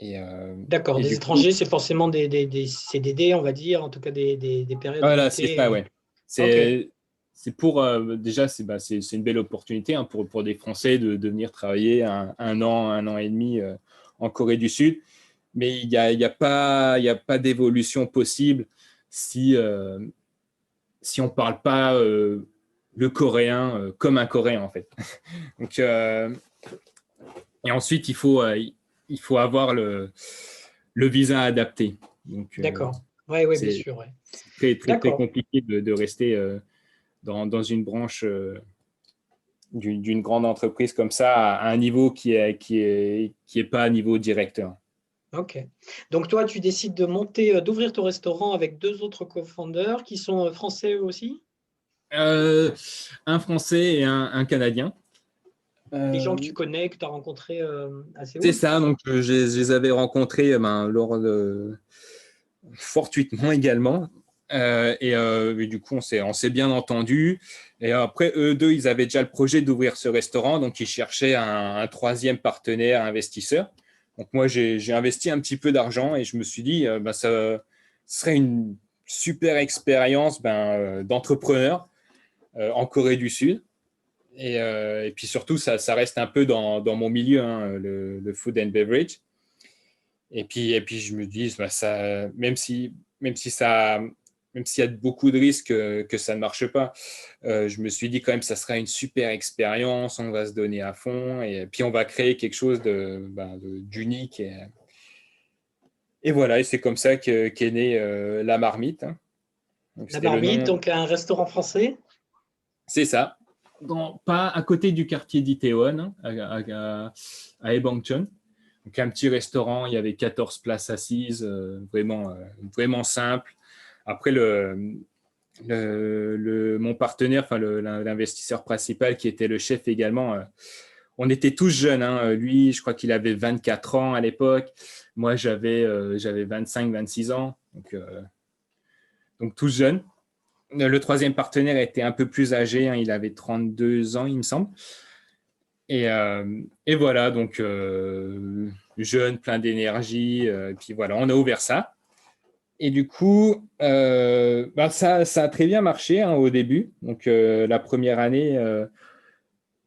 Et, euh, D'accord, et des du coup, étrangers, c'est forcément des CDD, on va dire, en tout cas des périodes voilà, c'est limitées. ça, ouais. Ok, C'est pour, déjà, c'est une belle opportunité hein, pour des Français de venir travailler 1 an et demi en Corée du Sud. Mais il y a pas d'évolution possible si, si on ne parle pas le coréen comme un coréen, en fait. Donc, et ensuite, il faut avoir le visa adapté. Donc, d'accord. Oui, oui, bien c'est sûr. Ouais. très, très, très D'accord. compliqué de rester dans une branche d'une grande entreprise comme ça à un niveau qui est pas à niveau directeur. Ok. Donc toi, tu décides d'ouvrir ton restaurant avec deux autres cofondateurs qui sont français eux aussi? Euh, un Français et un Canadien. Des gens que Euh, tu connais, que tu as rencontrés à c'est Séoul? ça, donc je les avais rencontrés lors de, fortuitement également. Et du coup, on s'est bien entendu. Et après, eux deux, ils avaient déjà le projet d'ouvrir ce restaurant, donc ils cherchaient un troisième partenaire, investisseur. Donc moi, j'ai investi un petit peu d'argent et je me suis dit, ça serait une super expérience d'entrepreneur en Corée du Sud. Et puis surtout, ça reste un peu dans mon milieu, hein, le food and beverage. Et puis je me dis, même si ça, même s'il y a beaucoup de risques que ça ne marche pas, je me suis dit quand même, ça sera une super expérience, on va se donner à fond, et puis on va créer quelque chose d'unique. Et voilà, et c'est comme ça qu'est née la marmite, hein. Donc La c'était le Marmite, nom, donc un restaurant français. c'est ça. Pas à côté du quartier d'Itaewon, hein, à Ebangchon. Donc un petit restaurant, il y avait 14 places assises, vraiment simple. Après, mon partenaire, enfin l'investisseur principal qui était le chef également, on était tous jeunes, hein. Lui, je crois qu'il avait 24 ans à l'époque. Moi, j'avais 25, 26 ans. Donc tous jeunes. Le troisième partenaire était un peu plus âgé, hein. Il avait 32 ans, il me semble. Et voilà, donc jeune, plein d'énergie. Et puis voilà, on a ouvert ça. Et du coup, ça a très bien marché, hein, au début. Donc la première année,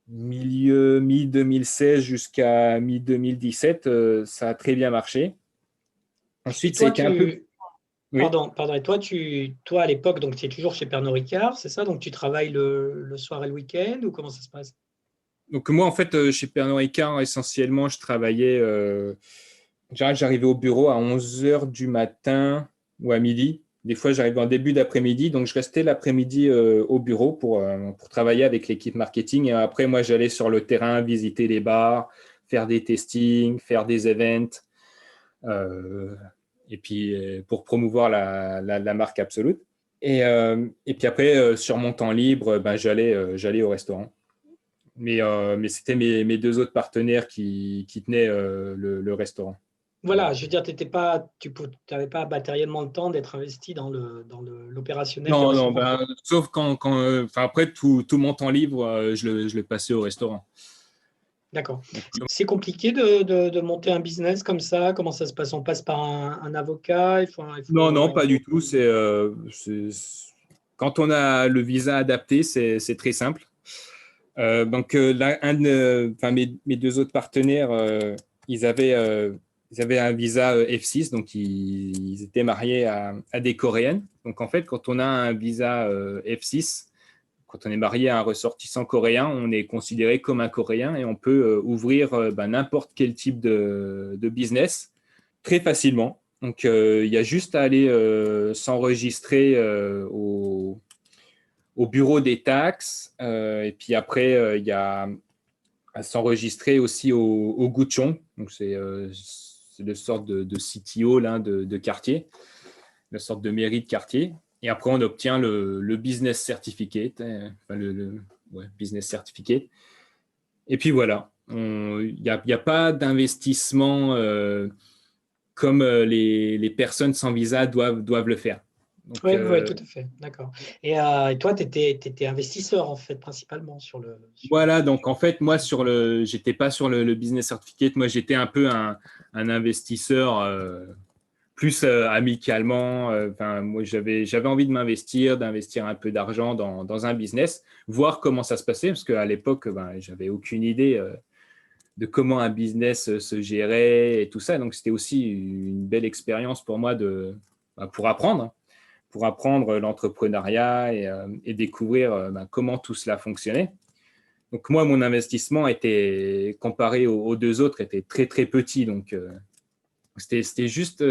mi-2016 jusqu'à mi-2017, ça a très bien marché. Et Ensuite, ça a toi, été un peu... Oui. pardon, et toi à l'époque, donc tu es toujours chez Pernod Ricard, c'est ça? Donc tu travailles le soir et le week-end ou comment ça se passe? Donc moi, en fait, chez Pernod Ricard, essentiellement, je travaillais... j'arrivais au bureau à 11 heures du matin ou à midi. Des fois, j'arrivais en début d'après-midi. Donc, je restais l'après-midi au bureau pour travailler avec l'équipe marketing. Et après, moi, j'allais sur le terrain, visiter les bars, faire des testings, faire des events. euh, et puis, pour promouvoir la marque Absolute. Et puis après, sur mon temps libre, j'allais au restaurant. Mais c'était mes deux autres partenaires qui tenaient le restaurant. Voilà, je veux dire, tu n'avais pas matériellement le temps d'être investi l'opérationnel du Non, non, restaurant, quoi. sauf enfin, après, tout mon temps libre, je le passais au restaurant. D'accord. Donc, C'est compliqué de monter un business comme ça. Comment ça se passe? On passe par un avocat, il faut non, avoir non, une... pas du tout. Quand on a le visa adapté, c'est très simple. Donc, là, enfin, mes deux autres partenaires, ils avaient, euh, ils avaient un visa F6, donc ils étaient mariés à des Coréennes. Donc, en fait, quand on a un visa F6, quand on est marié à un ressortissant coréen, on est considéré comme un Coréen et on peut ouvrir n'importe quel type de business très facilement. Donc, il y a juste à aller s'enregistrer au bureau des taxes. Et puis après, il y a à s'enregistrer aussi au Guchon. Donc, c'est une sorte de CTO là, de quartier, une sorte de mairie de quartier. Et après, on obtient le business certificate, enfin ouais, business certificate. Et puis voilà, il y a pas d'investissement comme les personnes sans visa doivent le faire. Donc, Oui, ouais, tout à fait. D'accord. Et toi, tu étais investisseur, en fait, principalement voilà, donc en fait, moi, j'étais pas sur le business certificate, moi, j'étais un peu un investisseur plus amicalement. Enfin, moi, j'avais envie de d'investir un peu d'argent dans un business, voir comment ça se passait, parce qu'à l'époque, j'avais aucune idée de comment un business se gérait et tout ça. Donc, c'était aussi une belle expérience pour moi pour apprendre l'entrepreneuriat et découvrir comment tout cela fonctionnait. Donc moi, mon investissement était, comparé aux deux autres, était très très petit. Donc c'était juste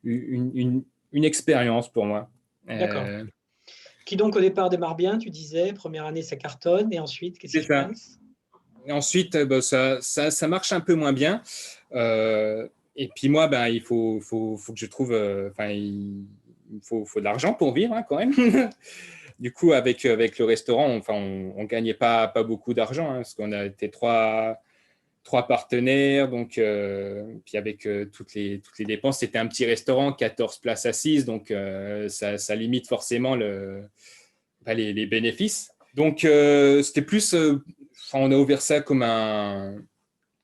une expérience pour moi. D'accord. Euh, Qui donc, au départ, démarre bien, tu disais. Première année, ça cartonne. Et ensuite, qu'est-ce c'est qui se ça. passe? Et ensuite, ça marche un peu moins bien. Euh, Et puis moi, ben, il faut que je trouve, il faut de l'argent pour vivre hein, quand même. Du coup, avec le restaurant, on gagnait pas beaucoup d'argent hein, parce qu'on a été trois partenaires. Donc, puis avec toutes les dépenses, c'était un petit restaurant, 14 places assises. Donc, ça limite forcément les bénéfices. Donc, c'était plus, on a ouvert ça comme une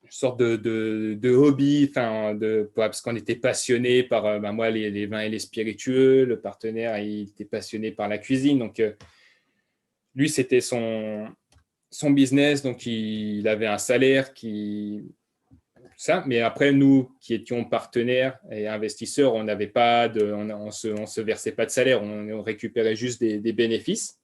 sorte de hobby, parce qu'on était passionné par moi, les vins et les spiritueux. Le partenaire, il était passionné par la cuisine. Donc, lui, c'était son business. Donc, il avait un salaire ça. Mais après, nous qui étions partenaires et investisseurs, on n'avait pas on se versait pas de salaire. On récupérait juste des bénéfices.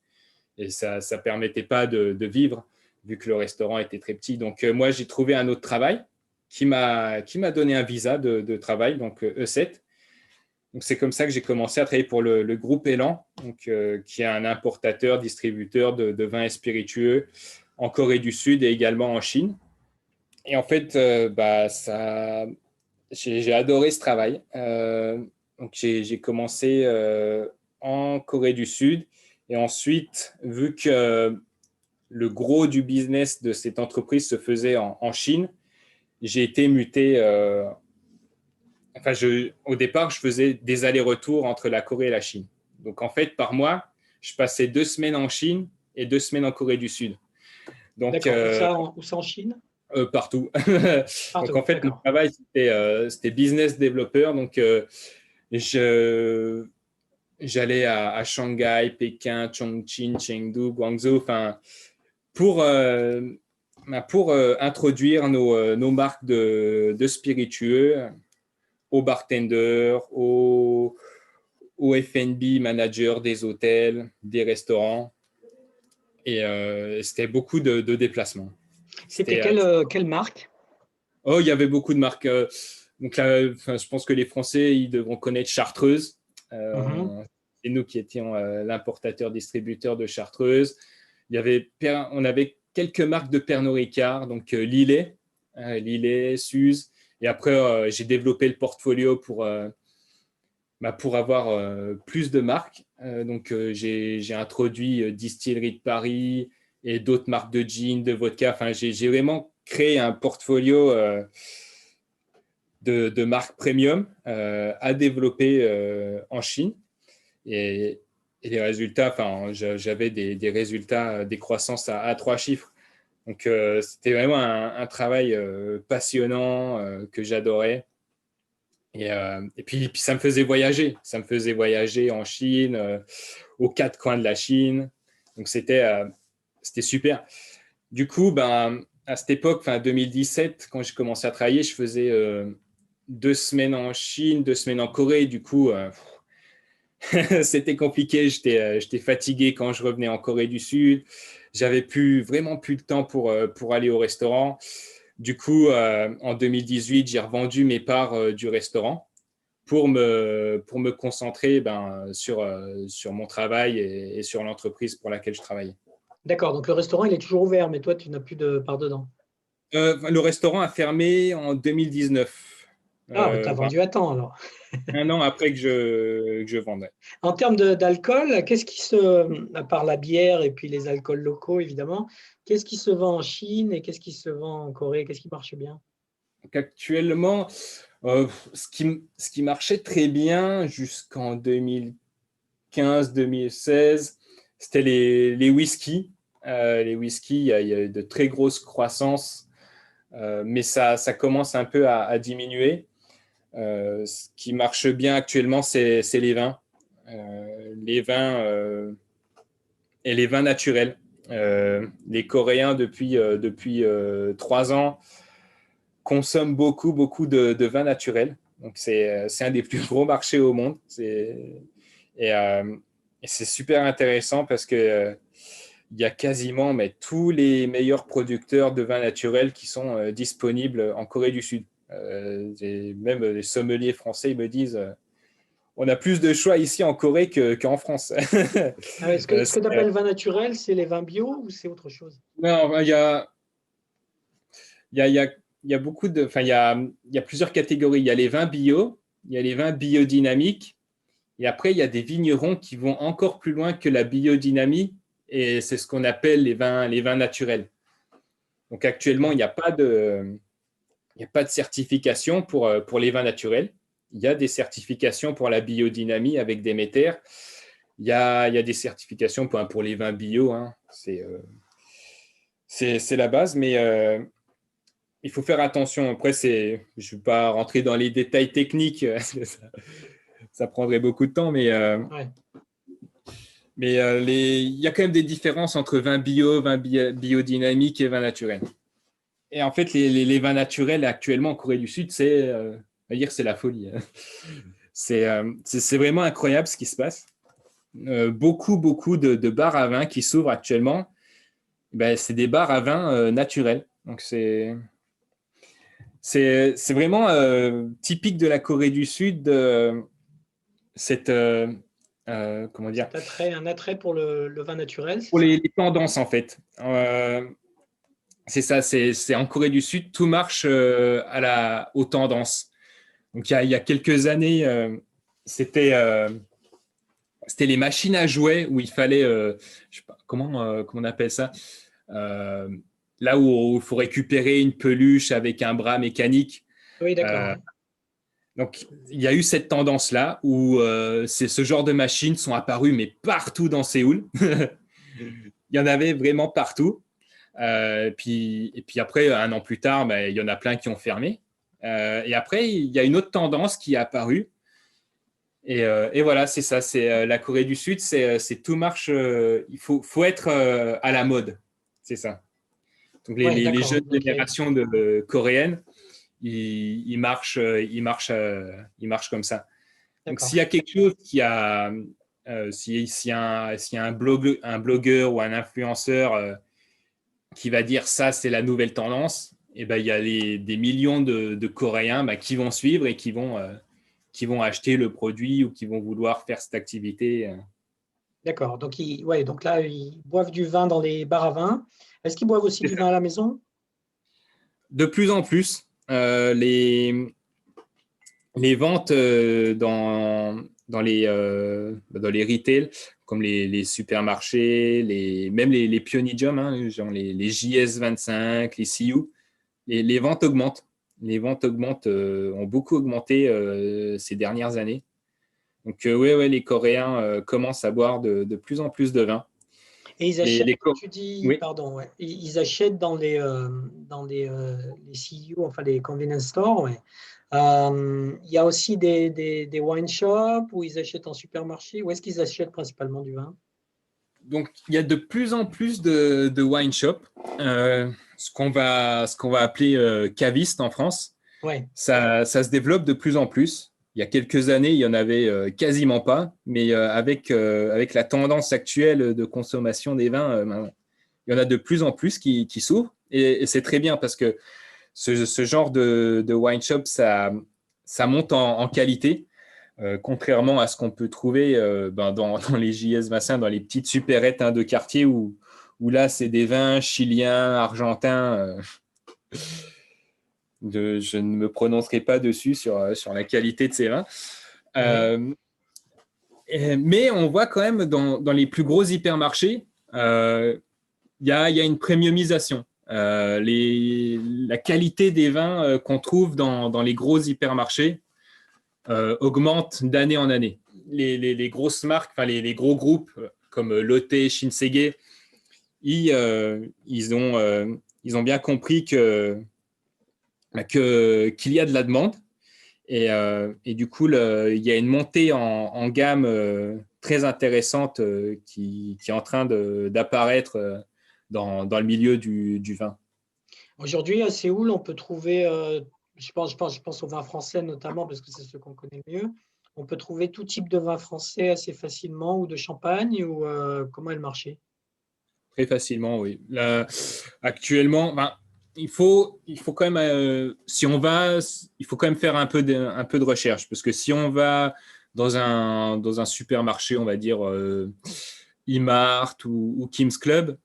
Et ça ne permettait pas de vivre, vu que le restaurant était très petit. Donc, moi, j'ai trouvé un autre travail qui m'a donné un visa de travail, donc E7. Donc, c'est comme ça que j'ai commencé à travailler pour le groupe Elan, donc, qui est un importateur, distributeur de vins et spiritueux en Corée du Sud et également en Chine. Et en fait, j'ai adoré ce travail. Donc, j'ai commencé en Corée du Sud. Et ensuite, vu que le gros du business de cette entreprise se faisait en Chine, j'ai été muté. Au départ, je faisais des allers-retours entre la Corée et la Chine. Donc, en fait, par mois, je passais 2 semaines en Chine et 2 semaines en Corée du Sud. Donc, D'accord. Où ça en Chine? Partout. Donc, Partout, en fait, mon d'accord. travail, c'était business developer. Donc, j'allais à Shanghai, Pékin, Chongqing, Chengdu, Guangzhou, pour, introduire nos marques de spiritueux aux bartenders, aux F&B managers des hôtels, des restaurants. Et c'était beaucoup de déplacements. C'était quelle marque? Oh, il y avait beaucoup de marques. Donc là, je pense que les Français, ils devront connaître Chartreuse. C'est nous qui étions l'importateur-distributeur de Chartreuse. On avait quelques marques de Pernod Ricard, donc Lillet, Suze. Et après, j'ai développé le portfolio pour avoir plus de marques. Donc, j'ai introduit Distillerie de Paris et d'autres marques de gin, de vodka. J'ai vraiment créé un portfolio de marques premium à développer en Chine. Et les résultats, j'avais des résultats, des croissances à 3 chiffres. Donc, c'était vraiment un travail passionnant que j'adorais. Et puis, ça me faisait voyager. Ça me faisait voyager en Chine, aux 4 coins de la Chine. Donc, c'était super. Du coup, à cette époque, 2017, quand j'ai commencé à travailler, je faisais 2 semaines en Chine, 2 semaines en Corée. Du coup, c'était compliqué. J'étais fatigué quand je revenais en Corée du Sud. J'avais vraiment plus de temps pour aller au restaurant. Du coup, en 2018, j'ai revendu mes parts du restaurant pour me concentrer sur mon travail et sur l'entreprise pour laquelle je travaillais. D'accord, donc le restaurant, il est toujours ouvert, mais toi, tu n'as plus de part dedans. Le restaurant a fermé en 2019. Ah, mais tu as vendu à temps alors. 1 an après que je vendais. En termes d'alcool, à part la bière et puis les alcools locaux, évidemment, qu'est-ce qui se vend en Chine et qu'est-ce qui se vend en Corée? Qu'est-ce qui marche bien? Donc actuellement, ce qui marchait très bien jusqu'en 2015-2016, c'était les whiskies. Les whiskies, il y a de très grosses croissances, mais ça commence un peu à diminuer. Ce qui marche bien actuellement, c'est les vins. Les vins et les vins naturels. Les Coréens, depuis 3 ans, consomment beaucoup de vins naturels. Donc, c'est un des plus gros marchés au monde. Et c'est super intéressant parce que il y a quasiment tous les meilleurs producteurs de vins naturels qui sont disponibles en Corée du Sud. Même les sommeliers français me disent on a plus de choix ici en Corée qu'en France. Ah ouais, ce que tu appelles vin naturel, c'est les vins bio ou c'est autre chose? Non, il y a il y a beaucoup de, enfin, il y a plusieurs catégories. Il y a les vins bio, il y a les vins biodynamiques, et après, il y a des vignerons qui vont encore plus loin que la biodynamie, et c'est ce qu'on appelle les vins naturels. Donc, actuellement, il n'y a pas de certification pour les vins naturels. Il y a des certifications pour la biodynamie avec Déméter. Il y a des certifications pour les vins bio. Hein. C'est la base, mais il faut faire attention. Après, je ne vais pas rentrer dans les détails techniques. Ça prendrait beaucoup de temps, mais Ouais. il y a quand même des différences entre vin bio, vin biodynamique et vin naturel. Et en fait, les vins naturels actuellement en Corée du Sud, c'est la folie. C'est vraiment incroyable ce qui se passe. Beaucoup de bars à vin qui s'ouvrent actuellement. Ben, c'est des bars à vin naturels. Donc, c'est vraiment typique de la Corée du Sud, cette, comment dire, Un attrait pour le vin naturel, c'est pour ça? les tendances, en fait. C'est ça, c'est en Corée du Sud, tout marche aux tendances. Donc, il y a quelques années, c'était les machines à jouets où il fallait, je sais pas, comment on appelle ça, euh, là où il faut récupérer une peluche avec un bras mécanique. Oui, d'accord. Euh, Ouais. donc, il y a eu cette tendance-là où ce genre de machines sont apparues, mais partout dans Séoul. Il y en avait vraiment partout. Et puis après, un an plus tard, il y en a plein qui ont fermé. Et après, il y a une autre tendance qui est apparue. Et voilà, c'est ça. C'est la Corée du Sud, c'est tout marche. Il faut être à la mode. C'est ça. Donc Ouais, les d'accord. jeunes Donc, générations coréennes, ils marchent comme ça. Donc d'accord. s'il y a quelque chose s'il y a un blogueur ou un influenceur qui va dire ça, c'est la nouvelle tendance, et ben il y a des millions de Coréens qui vont suivre et qui vont acheter le produit ou qui vont vouloir faire cette activité. D'accord. Donc, ouais, donc là, ils boivent du vin dans les bars à vin. Est-ce qu'ils boivent aussi du vin à la maison? De plus en plus, les ventes dans les retail, comme les supermarchés, même les Pyeongnijeom, hein, genre les JS25, les CU, les ventes augmentent. Les ventes ont beaucoup augmenté ces dernières années. Donc, ouais, les Coréens commencent à boire de plus en plus de vin. Et ils Les, achètent, les Co- tu dis, oui. pardon, ouais, ils achètent dans les CU, enfin les convenience stores, ouais. Il y a aussi des wine shops où ils achètent en supermarché. Où est-ce qu'ils achètent principalement du vin? Donc, il y a de plus en plus de wine shops, ce qu'on va appeler caviste en France. Ouais, Ça se développe de plus en plus. Il y a quelques années, il n'y en avait quasiment pas, mais avec la tendance actuelle de consommation des vins, il y en a de plus en plus qui s'ouvrent. Et c'est très bien parce que ce genre de wine shop, ça monte en qualité. Contrairement à ce qu'on peut trouver dans les JS Massin, dans les petites supérettes de quartier où là, c'est des vins chiliens, argentins. Je ne me prononcerai pas dessus sur la qualité de ces vins. ouais. Euh, mais on voit quand même dans les plus gros hypermarchés, il y a une premiumisation. La qualité des vins qu'on trouve dans les gros hypermarchés augmente d'année en année. Les grosses marques, enfin les gros groupes comme Lotte, Shinsegae, ils ont bien compris qu'il y a de la demande et du coup il y a une montée en gamme très intéressante qui est en train d'apparaître dans le milieu du vin. Aujourd'hui, à Séoul, on peut trouver, je pense au vin français notamment, parce que c'est ce qu'on connaît le mieux. On peut trouver tout type de vin français assez facilement, ou de champagne, ou comment est le marché? Très facilement, oui. Là, actuellement, il faut quand même, si on va, il faut quand même faire un peu de recherche, parce que si on va dans un supermarché, on va dire E-Mart ou Kim's Club,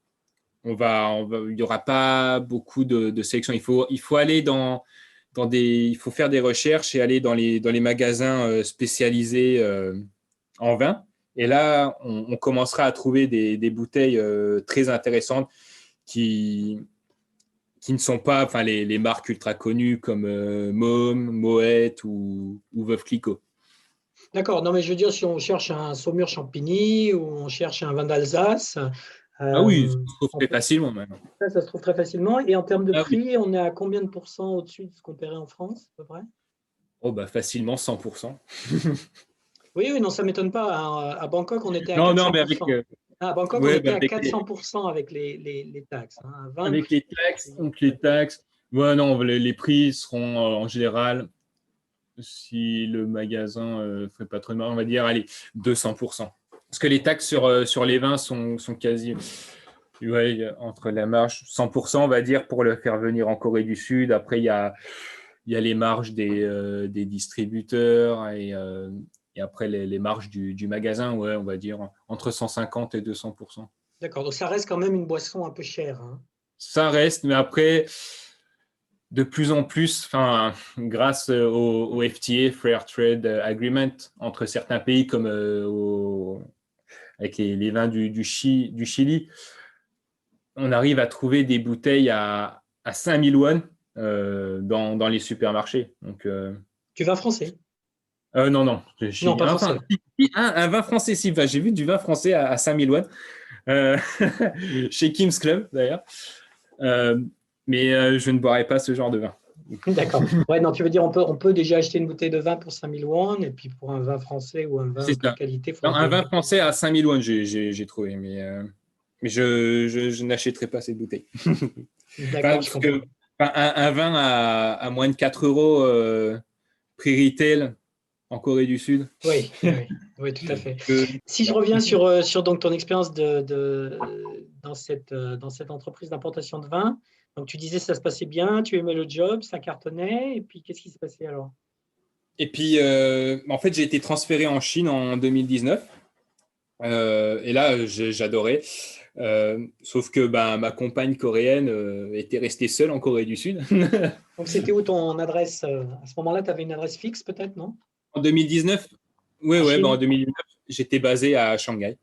il n'y aura pas beaucoup de sélection. Il faut aller il faut faire des recherches et aller dans les magasins spécialisés en vin. Et là, on commencera à trouver des bouteilles très intéressantes qui ne sont pas les marques ultra connues comme Môme, Moët ou Veuve Clicquot. D'accord. Non, mais je veux dire, si on cherche un Saumur Champigny ou on cherche un vin d'Alsace, Ah oui, ça se trouve on très peut- facilement maintenant. ça se trouve très facilement. Et en termes de Ah oui. prix, on est à combien de pourcents au-dessus de ce qu'on paierait en France, à peu près? Oh, bah, facilement 100%. Oui, oui, non, ça ne m'étonne pas. À Bangkok, on était à Non, non, mais 400%. À Bangkok, on ouais, était bah, à 400% avec les taxes. À 20, avec les taxes, donc les taxes, ouais, non, les prix seront en général, si le magasin ne fait pas trop de mal, on va dire, allez, 200%. Parce que les taxes sur les vins sont quasi, ouais, entre la marge 100%, on va dire, pour le faire venir en Corée du Sud. Après, il y a les marges des distributeurs et après les marges du magasin, ouais, on va dire entre 150 et 200%. d'accord. Donc, ça reste quand même une boisson un peu chère, hein. Ça reste, mais après, de plus en plus, grâce au FTA, Fair Trade Agreement, entre certains pays comme avec les vins du Chili, on arrive à trouver des bouteilles à 5000 won dans les supermarchés. Donc, Du vin français? non, non. Non, pas Enfin, français. un vin français, si. J'ai vu du vin français à 5000 won euh, chez Kim's Club, d'ailleurs. Euh, mais je ne boirai pas ce genre de vin. D'accord. Ouais, non, tu veux dire, on peut déjà acheter une bouteille de vin pour 5000 won, et puis pour un vin français ou un vin C'est de ça. qualité, il Non, faudra un vin payer. français à 5000 won, j'ai trouvé. Mais je n'achèterai pas cette bouteille. D'accord, je Parce comprends. que un vin à moins de 4 euros prix retail en Corée du Sud. Oui, oui, oui, oui, tout à fait. Si je Non. reviens sur donc ton expérience dans cette entreprise d'importation de vin, donc tu disais que ça se passait bien, tu aimais le job, ça cartonnait, et puis qu'est-ce qui s'est passé alors? Et puis, en fait, j'ai été transféré en Chine en 2019. Et là, j'adorais. Sauf que ma compagne coréenne était restée seule en Corée du Sud. Donc c'était où ton adresse? À ce moment-là, tu avais une adresse fixe peut-être, non? En 2019, oui, En ouais, en Chine? 2019, j'étais basé à Shanghai.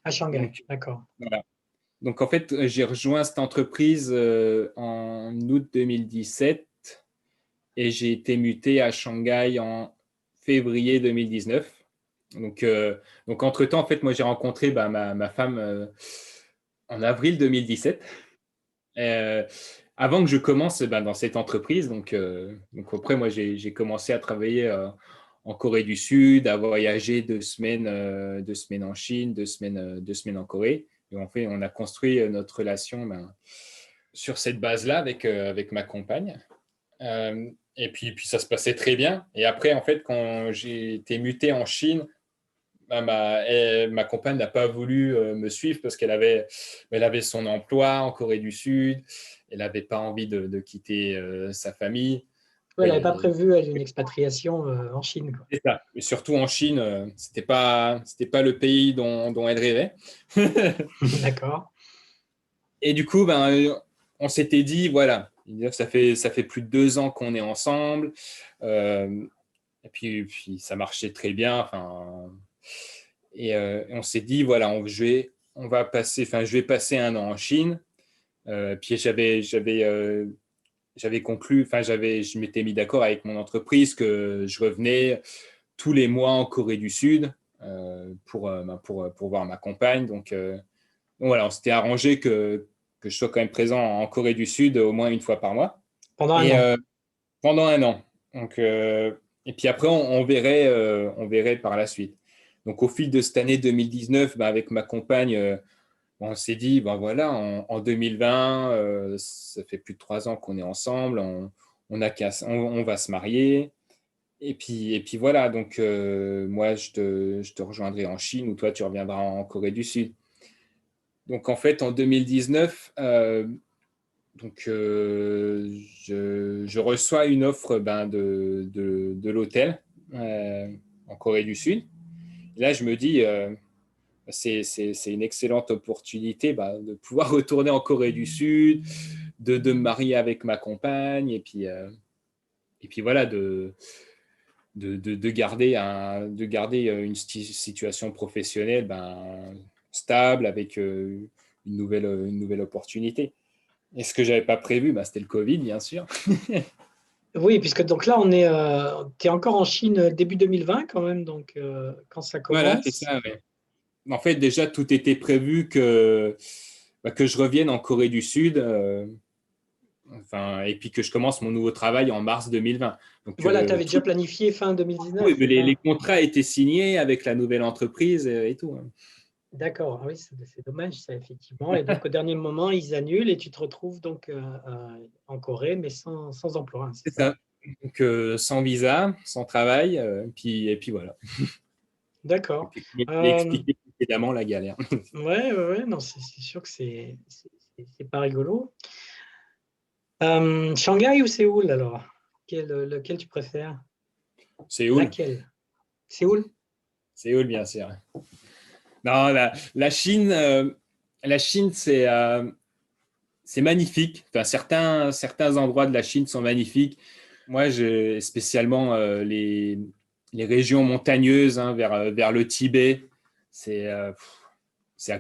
À Shanghai, Donc, d'accord. voilà. Donc, en fait, j'ai rejoint cette entreprise en août 2017 et j'ai été muté à Shanghai en février 2019. Donc entre-temps, en fait, moi, j'ai rencontré ma femme en avril 2017. Euh, Avant que je commence dans cette entreprise, donc après, moi, j'ai commencé à travailler en Corée du Sud, à voyager 2 semaines, 2 semaines en Chine, 2 semaines, 2 semaines en Corée. Et en fait, on a construit notre relation sur cette base-là avec ma compagne. Et puis, ça se passait très bien. Et après, en fait, quand j'ai été muté en Chine, ma compagne n'a pas voulu me suivre parce elle avait son emploi en Corée du Sud. Elle n'avait pas envie de quitter sa famille. Ouais, elle Oui, n'avait pas prévu elle, une expatriation en Chine, quoi. c'est ça. Et surtout en Chine, c'était pas le pays dont elle rêvait. D'accord. Et du coup, on s'était dit, voilà, ça fait plus de 2 ans qu'on est ensemble. Euh, et puis, ça marchait très bien. Et on s'est dit, voilà, je vais passer un an en Chine. Puis j'avais conclu, je m'étais mis d'accord avec mon entreprise que je revenais tous les mois en Corée du Sud pour voir ma compagne. Donc voilà, on s'était arrangé que je sois quand même présent en Corée du Sud au moins une fois par mois. Pendant un Et an. pendant un an. Et puis après, on verrait par la suite. Donc au fil de cette année 2019, avec ma compagne, on s'est dit, voilà, en 2020, ça fait plus de 3 ans qu'on est ensemble, on va se marier. Et puis voilà, donc moi, je te rejoindrai en Chine ou toi, tu reviendras en Corée du Sud. Donc en fait, en 2019, je reçois une offre de l'hôtel en Corée du Sud. Et là, je me dis, c'est une excellente opportunité de pouvoir retourner en Corée du Sud, de me marier avec ma compagne, et puis voilà, de garder une situation professionnelle stable avec une nouvelle opportunité. Et ce que je n'avais pas prévu, c'était le Covid, bien sûr. Oui, puisque donc là, tu es encore en Chine début 2020 quand même, donc quand ça Voilà, c'est commence. ça. Ouais. En fait, déjà, tout était prévu que je revienne en Corée du Sud, et puis que je commence mon nouveau travail en mars 2020. Donc, Voilà, tu avais déjà planifié fin 2019, oui, mais c'est ça? les contrats étaient signés avec la nouvelle entreprise et tout. Hein. D'accord, ah oui, c'est dommage ça, effectivement. Et donc, au dernier moment, ils annulent et tu te retrouves donc en Corée, mais sans emploi, hein, c'est C'est ça? ça. Donc, sans visa, sans travail, et puis voilà. D'accord. Et puis, comme je l'ai expliqué précédemment, la galère. Ouais, non, c'est sûr que c'est pas rigolo. Shanghai ou Séoul alors? Lequel tu préfères? Séoul. Laquelle? Séoul? Séoul, bien sûr. Non, la Chine, c'est magnifique. Enfin, certains endroits de la Chine sont magnifiques. Moi, spécialement les régions montagneuses vers le Tibet, c'est à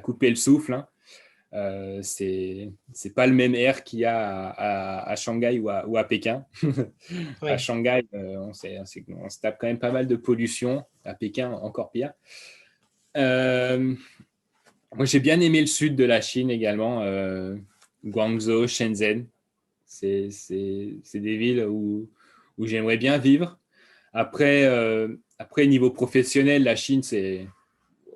couper le souffle. Hein. C'est pas le même air qu'il y a à Shanghai ou à Pékin. À Oui. Shanghai, on se tape quand même pas mal de pollution. À Pékin, encore pire. Euh, Moi, j'ai bien aimé le sud de la Chine également, Guangzhou, Shenzhen. C'est des villes où j'aimerais bien vivre. Après, niveau professionnel, la Chine,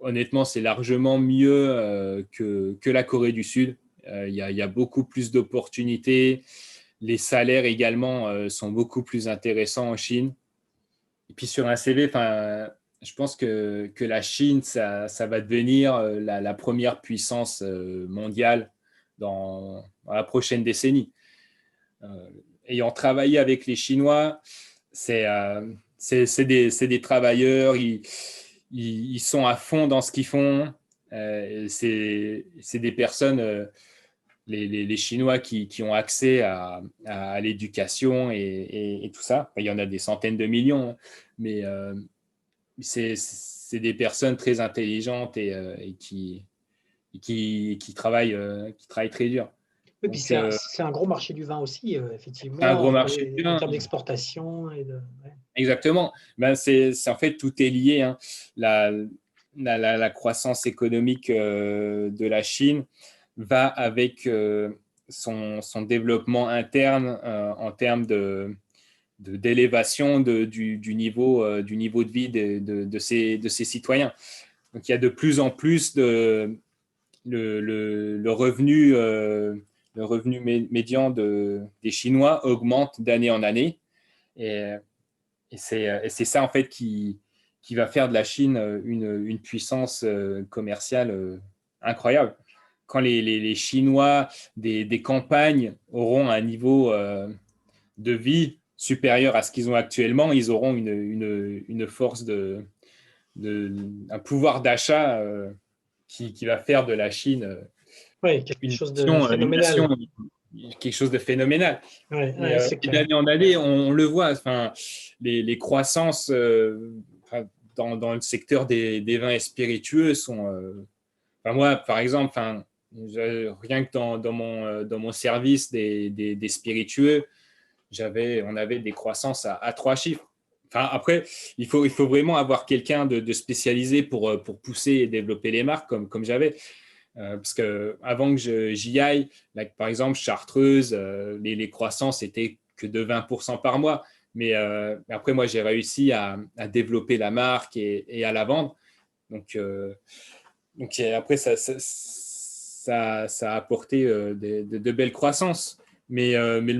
honnêtement, c'est largement mieux que la Corée du Sud. Il y a beaucoup plus d'opportunités. Les salaires également sont beaucoup plus intéressants en Chine. Et puis sur un CV, je pense que la Chine, ça va devenir la première puissance mondiale dans la prochaine décennie. Euh, Ayant travaillé avec les Chinois, c'est des travailleurs, ils sont à fond dans ce qu'ils font. C'est des personnes, les Chinois qui ont accès à l'éducation et tout ça. Il y en a des centaines de millions, hein, mais c'est des personnes très intelligentes et qui travaillent très dur. Oui, puis Donc, c'est un gros marché du vin aussi, c'est un effectivement, gros marché du en vin. termes d'exportation. Ouais. Exactement. En fait, tout est lié. Hein. La, la croissance économique de la Chine va avec son développement interne en termes d'élévation du niveau de vie de ses citoyens. Donc, il y a de plus en plus le revenu médian des Chinois augmente d'année en année. Et, et c'est ça, en fait, qui va faire de la Chine une puissance commerciale incroyable. Quand les Chinois des campagnes auront un niveau de vie supérieur à ce qu'ils ont actuellement, ils auront une force un pouvoir d'achat qui va faire de la Chine Oui, quelque une chose de nation, phénoménal. quelque chose de phénoménal. Ouais, c'est Et clair. d'année en année, on le voit, les croissances dans le secteur des vins et spiritueux sont. Moi, par exemple, rien que dans mon service des spiritueux, on avait des croissances à 3 chiffres. Après, il faut vraiment avoir quelqu'un de spécialisé pour pousser et développer les marques comme j'avais. Parce qu'avant que j'y aille, là, par exemple, Chartreuse, les croissances étaient que de 20% par mois. Mais après, moi, j'ai réussi à développer la marque et à la vendre. Donc après, ça a apporté de belles croissances. Mais le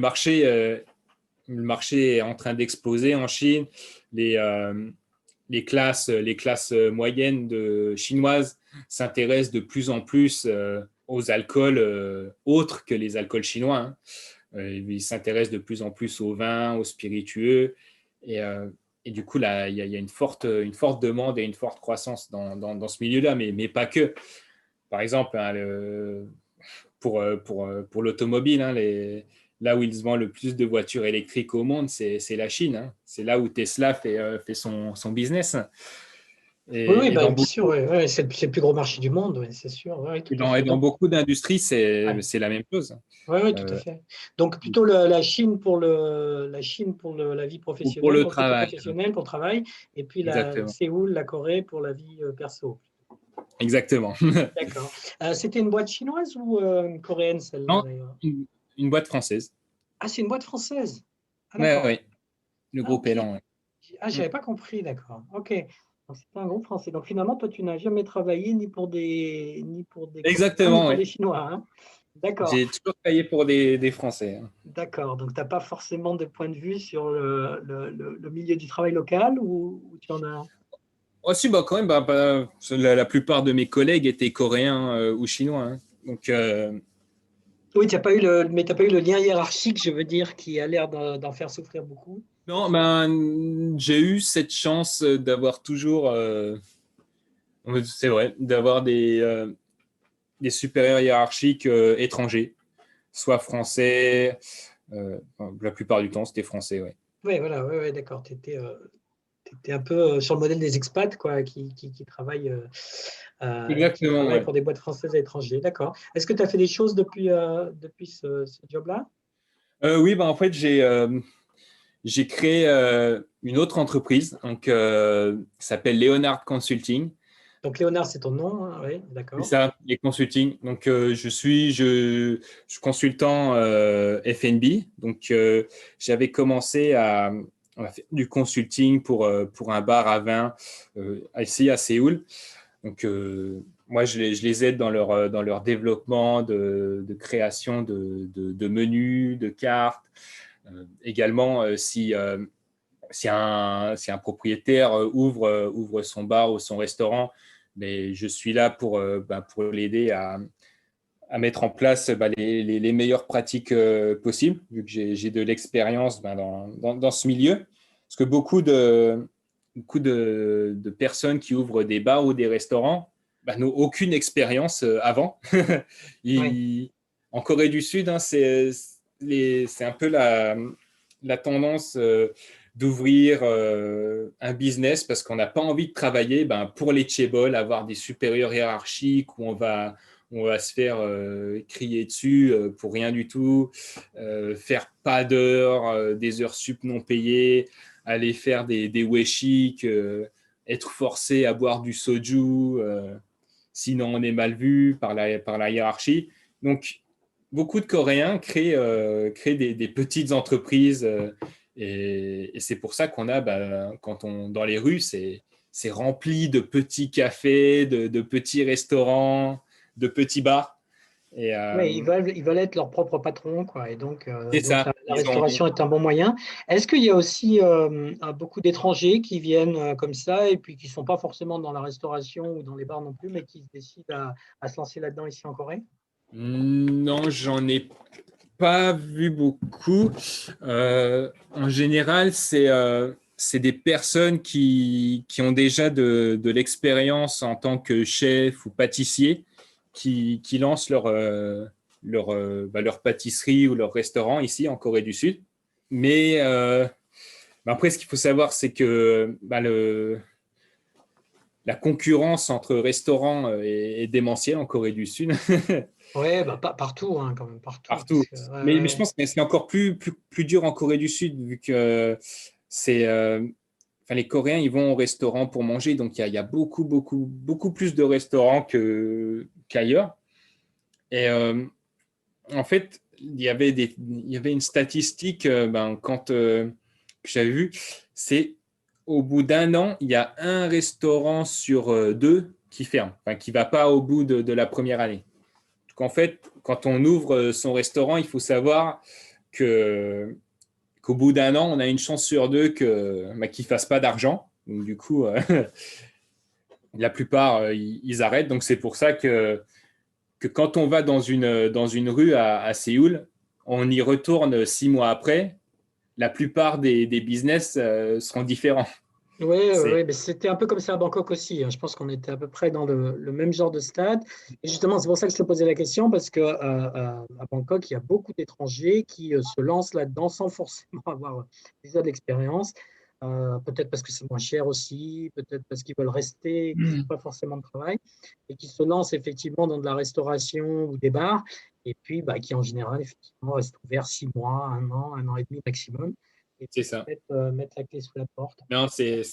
marché est en train d'exploser en Chine. Les classes moyennes chinoises s'intéressent de plus en plus aux alcools autres que les alcools chinois. Hein. Ils s'intéressent de plus en plus au vin, aux spiritueux. Et, et du coup, là, il y a une forte demande et une forte croissance dans ce milieu-là, mais pas que. Par exemple, hein, pour l'automobile, hein, là où ils se vendent le plus de voitures électriques au monde, c'est la Chine. Hein. C'est là où Tesla fait son business. Oui, oui, Et bah, dans bien beaucoup, sûr, c'est le plus gros marché du monde, oui, c'est sûr, oui, tout et à dans, et fait. dans Donc, beaucoup d'industries, ouais. c'est la même chose. Oui, oui, tout à Euh, fait. Donc, plutôt la Chine pour la vie pour professionnelle, le pour le côté travail, professionnel, pour le travail, et puis exactement. Séoul, la Corée pour la vie perso. Exactement. D'accord. C'était une boîte chinoise ou coréenne, celle-là, Non, d'ailleurs? une, une boîte française. Ah, c'est une boîte française. Ah, Ouais, d'accord. ouais, le Ah, groupe ok. Elan. Ouais. Ah, Mm. j'avais pas compris, d'accord. Ok. Donc, c'est pas un groupe français. Donc, finalement, toi, tu n'as jamais travaillé ni pour des Coréens, ni Exactement, pour ouais. des Chinois, hein. D'accord. J'ai toujours travaillé pour des Français. Hein. D'accord. Donc, tu n'as pas forcément de point de vue sur le milieu du travail local ou tu en as? Oh, si, bah, quand même, la plupart de mes collègues étaient coréens ou chinois. Hein. Donc, Oui, mais tu n'as pas eu le lien hiérarchique, je veux dire, qui a l'air d'en faire souffrir beaucoup. non, j'ai eu cette chance d'avoir toujours, c'est vrai, d'avoir des supérieurs hiérarchiques étrangers, soit français, enfin, la plupart du temps, c'était français, ouais. Oui, voilà, ouais, ouais, d'accord. Tu étais, un peu sur le modèle des expats, quoi, qui travaillent, Exactement, ouais. pour des boîtes françaises à l'étranger. D'accord. Est-ce que tu as fait des choses depuis ce job-là? Oui, en fait, j'ai créé une autre entreprise donc, qui s'appelle Leonard Consulting. Donc, Léonard, c'est ton nom, hein, oui, C'est d'accord. ça, les consulting. Donc, je suis consultant FNB. Donc, j'avais commencé à faire du consulting pour un bar à vin ici à Séoul. Donc, moi, je les aide dans leur développement de création de menus, de cartes. Également, si un propriétaire ouvre son bar ou son restaurant, mais je suis là pour l'aider à mettre en place les meilleures pratiques possibles, vu que j'ai de l'expérience dans ce milieu. Parce que beaucoup de personnes qui ouvrent des bars ou des restaurants n'ont aucune expérience avant. Oui. En Corée du Sud, hein, c'est un peu la tendance d'ouvrir un business parce qu'on n'a pas envie de travailler pour les chaebols, avoir des supérieurs hiérarchiques où on va se faire crier dessus pour rien du tout, faire pas d'heures, des heures sup non payées, aller faire des weshik, être forcé à boire du soju, sinon on est mal vu par la hiérarchie. Donc, beaucoup de Coréens créent des petites entreprises et c'est pour ça qu'on a, dans les rues, c'est rempli de petits cafés, de petits restaurants, de petits bars. Et Oui, ils veulent être leur propre patron, quoi. Et c'est donc ça. la restauration est un bon moyen. Est-ce qu'il y a aussi beaucoup d'étrangers qui viennent comme ça et puis qui ne sont pas forcément dans la restauration ou dans les bars non plus, mais qui se décident à se lancer là-dedans ici en Corée? Non, j'en ai pas vu beaucoup. En général, c'est des personnes qui ont déjà de l'expérience en tant que chef ou pâtissier qui lancent leur pâtisserie ou leur restaurant ici en Corée du Sud. Mais après, ce qu'il faut savoir, c'est que la concurrence entre restaurants est démentielle en Corée du Sud. Oui, bah, pas partout, hein, quand même, partout. Partout. Ouais, Mais je ouais, pense que c'est encore plus dur en Corée du Sud, vu que enfin, les Coréens, ils vont au restaurant pour manger, donc il y a beaucoup, beaucoup, beaucoup plus de restaurants qu'ailleurs. Et en fait, il y avait une statistique que j'avais vue, c'est au bout d'un an, il y a un restaurant sur deux qui ferme, enfin, qui ne va pas au bout de la première année. Qu'en fait, quand on ouvre son restaurant, il faut savoir qu'au bout d'un an, on a une chance sur deux qu'il ne fasse pas d'argent. Donc, du coup, la plupart, ils arrêtent. Donc, c'est pour ça que quand on va dans une rue à Séoul, on y retourne 6 mois après la plupart des business seront différents. Oui, ouais, mais c'était un peu comme ça à Bangkok aussi, hein. Je pense qu'on était à peu près dans le même genre de stade. Et justement, c'est pour ça que je te posais la question, parce que à Bangkok, il y a beaucoup d'étrangers qui se lancent là-dedans sans forcément avoir déjà d'expérience. Peut-être parce que c'est moins cher aussi, peut-être parce qu'ils veulent rester, qu'ils n'ont pas forcément de travail, et qui se lancent effectivement dans de la restauration ou des bars, et puis qui en général, effectivement, restent ouverts 6 mois, un an et demi maximum, et C'est puis ça. mettre la clé sous la porte. Non, c'est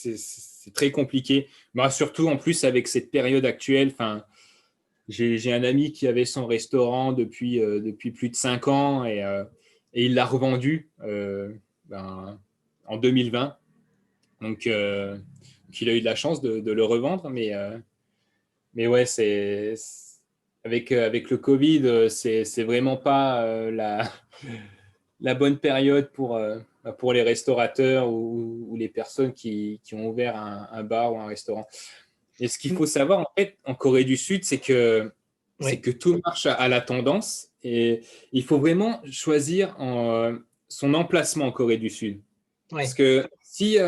très compliqué. Bah, surtout en plus avec cette période actuelle. J'ai un ami qui avait son restaurant depuis plus de 5 ans et il l'a revendu en 2020. Donc, il a eu de la chance de le revendre. Mais ouais, avec le Covid, c'est vraiment pas la bonne période pour les restaurateurs ou les personnes qui ont ouvert un bar ou un restaurant. Et ce qu'il faut savoir, en fait, en Corée du Sud, c'est que tout marche à la tendance et il faut vraiment choisir son emplacement en Corée du Sud. Ouais. Parce que si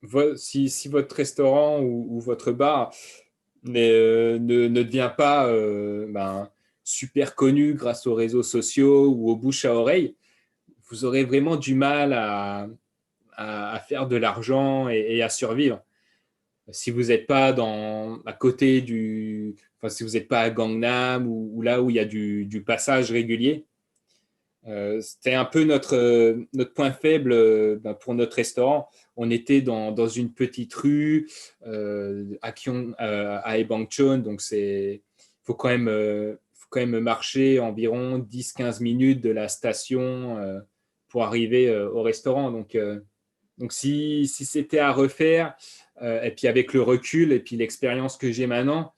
votre restaurant ou votre bar ne devient pas super connu grâce aux réseaux sociaux ou aux bouche à oreille, vous aurez vraiment du mal à faire de l'argent et à survivre. Si vous n'êtes pas à côté si vous n'êtes pas à Gangnam ou là où il y a du passage régulier, c'était un peu notre point faible pour notre restaurant. On était dans une petite rue à Ebangchon, donc faut quand même marcher environ 10-15 minutes de la station pour arriver au restaurant. Donc si c'était à refaire, et puis avec le recul et puis l'expérience que j'ai maintenant,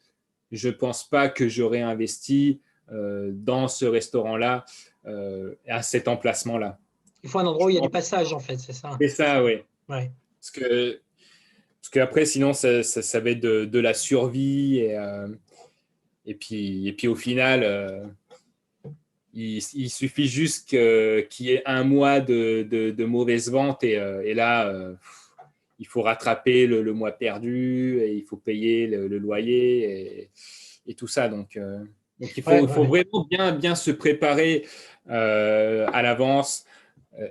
je ne pense pas que j'aurais investi dans ce restaurant-là, à cet emplacement-là. Il faut un endroit où il y a du passage, en fait, c'est ça. C'est ça, oui. Ouais. Parce qu'après, sinon, ça va être de la survie. Et puis, au final, il suffit juste qu'il y ait un mois de mauvaise vente. Et là, il faut rattraper le mois perdu. Et il faut payer le loyer et tout ça. Donc il faut vraiment bien se préparer à l'avance,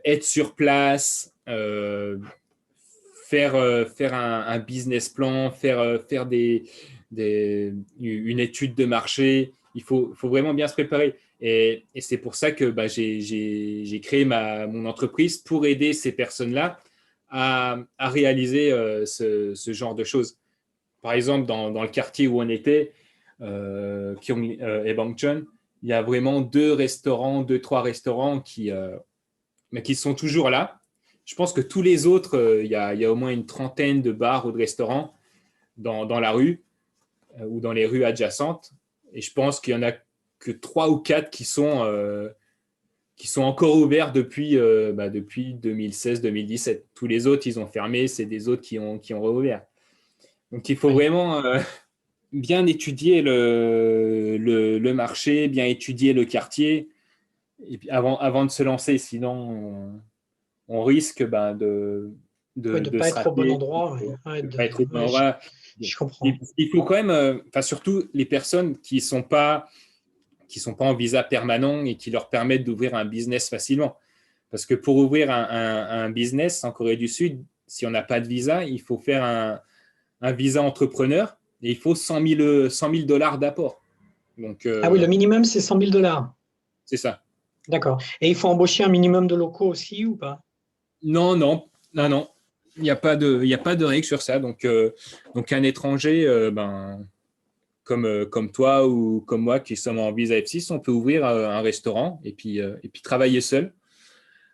être sur place, faire un business plan, faire une étude de marché. Il faut vraiment bien se préparer. Et c'est pour ça que j'ai créé mon entreprise pour aider ces personnes-là à réaliser ce genre de choses. Par exemple, dans le quartier où on était, Ebangchon, il y a vraiment 2-3 restaurants qui sont toujours là. Je pense que tous les autres, il y a au moins une trentaine de bars ou de restaurants dans la rue ou dans les rues adjacentes. Et je pense qu'il y en a que 3 ou 4 qui sont encore ouverts depuis 2016-2017. Tous les autres, ils ont fermé. C'est des autres qui ont rouvert. Donc, il faut vraiment bien étudier le marché, bien étudier le quartier et puis avant de se lancer. Sinon, on risque de pas se être au bon rater, endroit. de pas être au bon endroit. Je comprends. Il faut quand même, surtout les personnes qui sont pas en visa permanent et qui leur permettent d'ouvrir un business facilement. Parce que pour ouvrir un business en Corée du Sud, si on n'a pas de visa, il faut faire un visa entrepreneur et il faut 100 000 dollars d'apport. Donc, Ah oui, le minimum, c'est 100 000 $. c'est ça. D'accord. Et il faut embaucher un minimum de locaux aussi ou pas? Non. Il n'y a pas de règle sur ça. Donc un étranger, comme toi ou comme moi qui sommes en visa F6, on peut ouvrir un restaurant et puis travailler seul.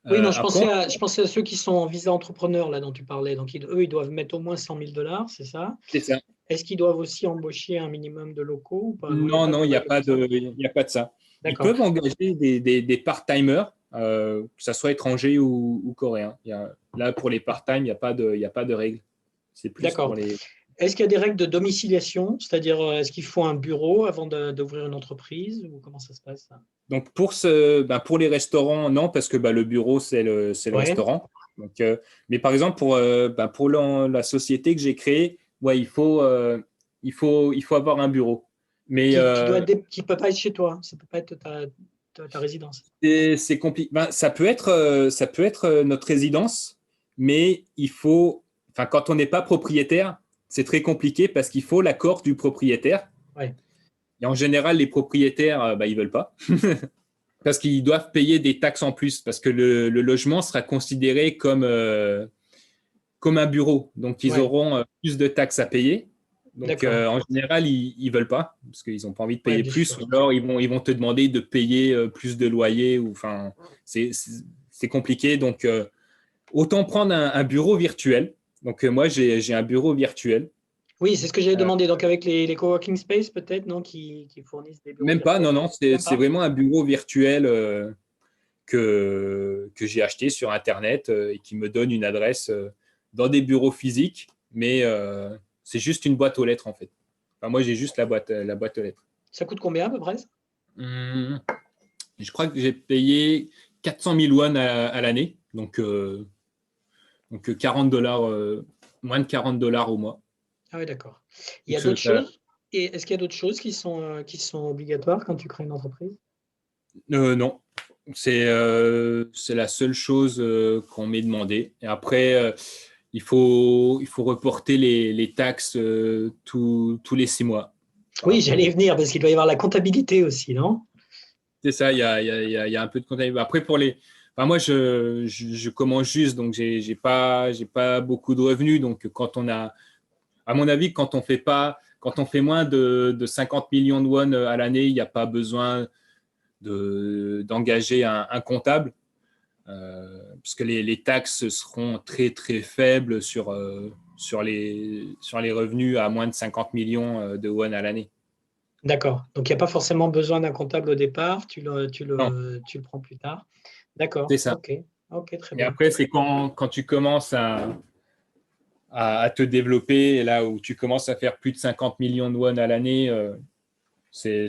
Oui, non, je pensais à ceux qui sont en visa entrepreneur, là, dont tu parlais. Donc, eux, ils doivent mettre au moins 100 000 $, c'est ça? C'est ça. Est-ce qu'ils doivent aussi embaucher un minimum de locaux ou pas? Non, il n'y a pas de ça. Ils D'accord. peuvent engager des part-timers, que ce soit étrangers ou coréens. Là, pour les part-time, il n'y a pas de règle. C'est plus D'accord. pour les… Est-ce qu'il y a des règles de domiciliation? C'est-à-dire, est-ce qu'il faut un bureau avant d'ouvrir une entreprise ou comment ça se passe, ça? Donc, pour les restaurants, non, parce que le bureau, c'est le Ouais. restaurant. Donc, mais par exemple, pour la société que j'ai créée, ouais, il faut avoir un bureau. Mais Qui peut pas être chez toi. Ça peut pas être ta résidence. c'est compliqué. Ça peut être notre résidence, mais quand on n'est pas propriétaire, c'est très compliqué parce qu'il faut l'accord du propriétaire. Ouais. Et en général, les propriétaires, ils veulent pas. Parce qu'ils doivent payer des taxes en plus, parce que le logement sera considéré comme un bureau. Donc, ils Ouais. auront plus de taxes à payer. Donc, D'accord. en général, ils ne veulent pas, parce qu'ils n'ont pas envie de Ouais, payer bien plus. sûr. Ou alors, ils vont te demander de payer plus de loyer. C'est compliqué. Donc, autant prendre un bureau virtuel. Donc, moi, j'ai un bureau virtuel. Oui, c'est ce que j'avais Euh, demandé. Donc, avec les coworking space, peut-être, non, qui fournissent des bureaux Même pas, virtuels. non, non, Même c'est pas? vraiment un bureau virtuel que j'ai acheté sur Internet et qui me donne une adresse dans des bureaux physiques, mais c'est juste une boîte aux lettres en fait. Enfin, moi, j'ai juste la boîte aux lettres. Ça coûte combien à peu près? Hum, je crois que j'ai payé 400 000 won à l'année, donc 40 dollars, moins de 40 dollars au mois. Ah oui, d'accord. Il y Donc, a d'autres choses? Et est-ce qu'il y a d'autres choses qui sont obligatoires quand tu crées une entreprise? non, c'est la seule chose qu'on m'ait demandé. Et après, il faut reporter les taxes tous les 6 mois par Oui, rapport j'allais y venir parce qu'il doit y avoir la comptabilité aussi, non? C'est ça, il y a un peu de comptabilité. Après, enfin, moi, je commence juste, donc j'ai pas beaucoup de revenus. Donc, à mon avis, quand on fait moins de 50 millions de won à l'année, il n'y a pas besoin d'engager un comptable. Parce que les taxes seront très très faibles sur les revenus à moins de 50 millions de won à l'année. D'accord. Donc, il n'y a pas forcément besoin d'un comptable au départ. Non, Tu le prends plus tard. D'accord. c'est ça. OK. OK, très Et bien. après, c'est quand tu commences à te développer, et là où tu commences à faire plus de 50 millions de won à l'année, c'est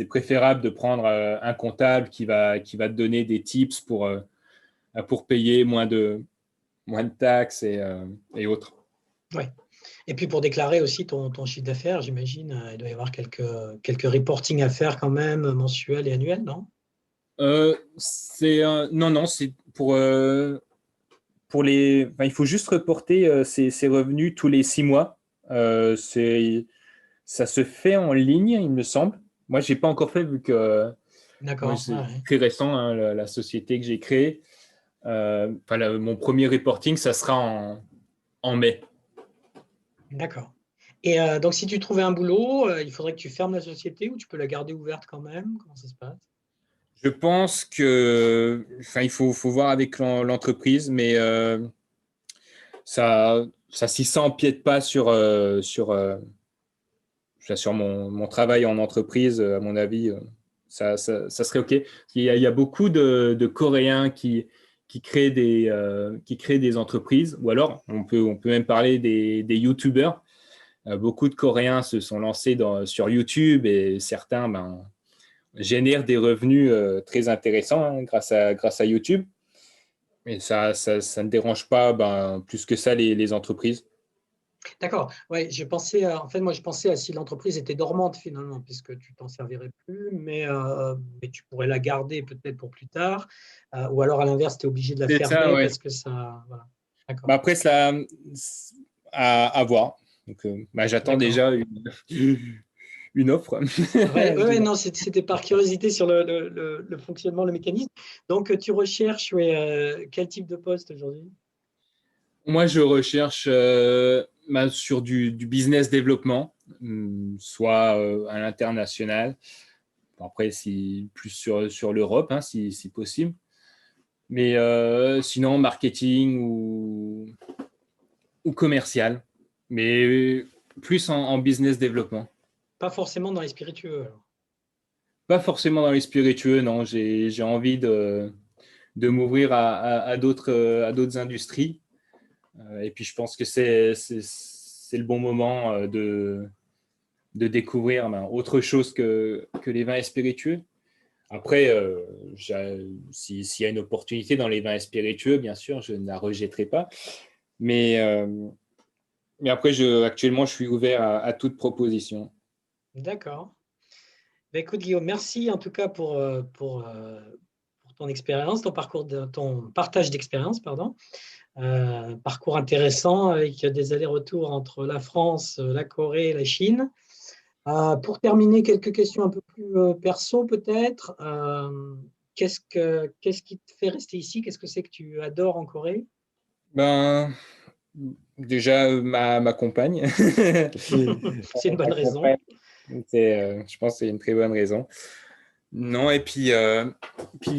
préférable de prendre un comptable qui va te donner des tips pour payer moins de taxes et autres. Ouais. Et puis pour déclarer aussi ton chiffre d'affaires, j'imagine, il doit y avoir quelques reporting à faire quand même, mensuels et annuels, non? Non, non, c'est enfin, il faut juste reporter ses revenus tous les 6 mois. Ça se fait en ligne, il me semble. Moi, j'ai pas encore fait vu que moi, D'accord. c'est Ouais, ouais. très récent, hein, la société que j'ai créée. Enfin, mon premier reporting, ça sera en mai. D'accord. Et donc, si tu trouvais un boulot, il faudrait que tu fermes la société ou tu peux la garder ouverte quand même? Comment ça se passe? Je pense enfin, il faut voir avec l'entreprise, mais si ça empiète pas sur mon travail en entreprise, à mon avis, ça serait OK. Il y a beaucoup de Coréens qui créent des entreprises, ou alors on peut même parler des YouTubers. Beaucoup de Coréens se sont lancés sur YouTube et certains génèrent des revenus très intéressants hein, grâce à YouTube. Et ça ne dérange pas plus que ça les entreprises. D'accord. Ouais, en fait, moi, je pensais à si l'entreprise était dormante finalement, puisque tu t'en servirais plus, mais tu pourrais la garder peut-être pour plus tard, ou alors à l'inverse, tu es obligé de la C'est ça, fermer ouais. parce que ça. Voilà. D'accord. Après, ça, à voir. Donc, j'attends D'accord. déjà une offre. Ouais, ouais, ouais, non, c'était par curiosité sur le fonctionnement, le mécanisme. Donc, tu recherches ouais, quel type de poste aujourd'hui? Moi, je recherche sur du business développement, soit à l'international. Après, plus sur l'Europe, hein, si possible. Mais sinon, marketing ou commercial. Mais plus en business développement. Pas forcément dans les spiritueux, alors. Pas forcément dans les spiritueux, non. J'ai envie de m'ouvrir à d'autres industries. Et puis, je pense que c'est le bon moment de découvrir autre chose que les vins et spiritueux. Après, s'il y a une opportunité dans les vins et spiritueux, bien sûr, je ne la rejetterai pas. Mais après, actuellement, je suis ouvert à toute proposition. D'accord. Ben, écoute, Guillaume, merci en tout cas pour ton expérience, ton partage d'expérience, pardon. Parcours intéressant avec des allers-retours entre la France, la Corée et la Chine. Pour terminer, quelques questions un peu plus perso peut-être. Qu'est-ce qui te fait rester ici? Qu'est-ce que c'est que tu adores en Corée? Ben, déjà, ma compagne. C'est une bonne Ma raison. compagne, je pense que c'est une très bonne raison. Non, et puis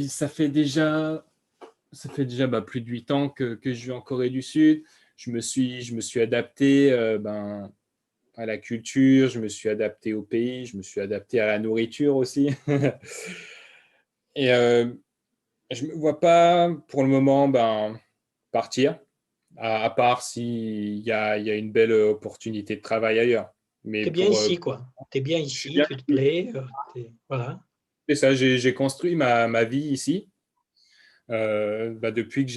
ça fait déjà plus de 8 ans que je vis en Corée du Sud. Je me suis adapté à la culture, je me suis adapté au pays, je me suis adapté à la nourriture aussi. Et je ne me vois pas pour le moment partir, à part s'il y a une belle opportunité de travail ailleurs. Mais T'es bien ici, quoi. T'es bien je suis ici, bien tu te ici. plais. Voilà. C'est ça, j'ai construit ma vie ici. Depuis que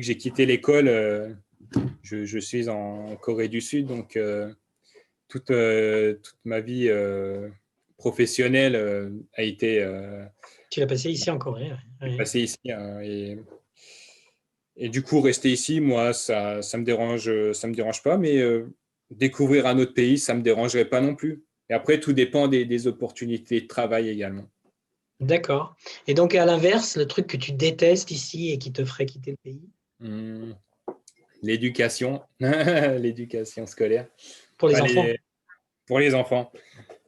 j'ai quitté l'école, je suis en Corée du Sud, donc toute ma vie professionnelle Tu l'as passé ici en Corée. Ouais. passée ici. Et du coup, rester ici, moi, ça me dérange pas, mais découvrir un autre pays, ça me dérangerait pas non plus. Et après, tout dépend des opportunités de travail également. D'accord. Et donc, à l'inverse, le truc que tu détestes ici et qui te ferait quitter le pays, Hum, L'éducation, l'éducation scolaire. pour les Enfin, enfants. pour les enfants.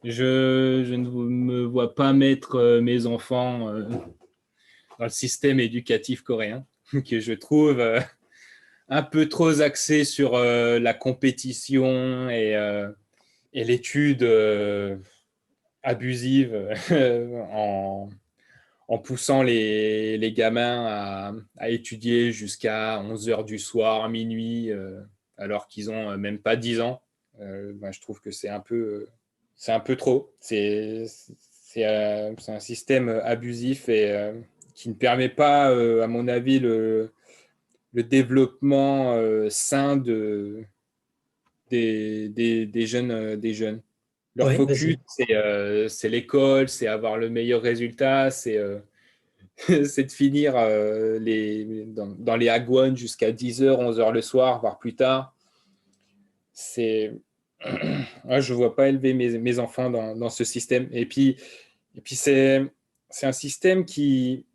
Je ne me vois pas mettre mes enfants dans le système éducatif coréen, que je trouve un peu trop axé sur la compétition et l'étude abusive en poussant les gamins à étudier jusqu'à 11 heures du soir, minuit, alors qu'ils n'ont même pas 10 ans. Je trouve que c'est un peu trop. C'est un système abusif et qui ne permet pas, à mon avis, le développement sain des jeunes, des jeunes. Leur Oui, focus, vas-y. c'est l'école, c'est avoir le meilleur résultat, c'est de finir dans les hagwons jusqu'à 10 heures, 11 heures le soir, voire plus tard. Moi, je ne vois pas élever mes enfants dans ce système. Et puis c'est un système qui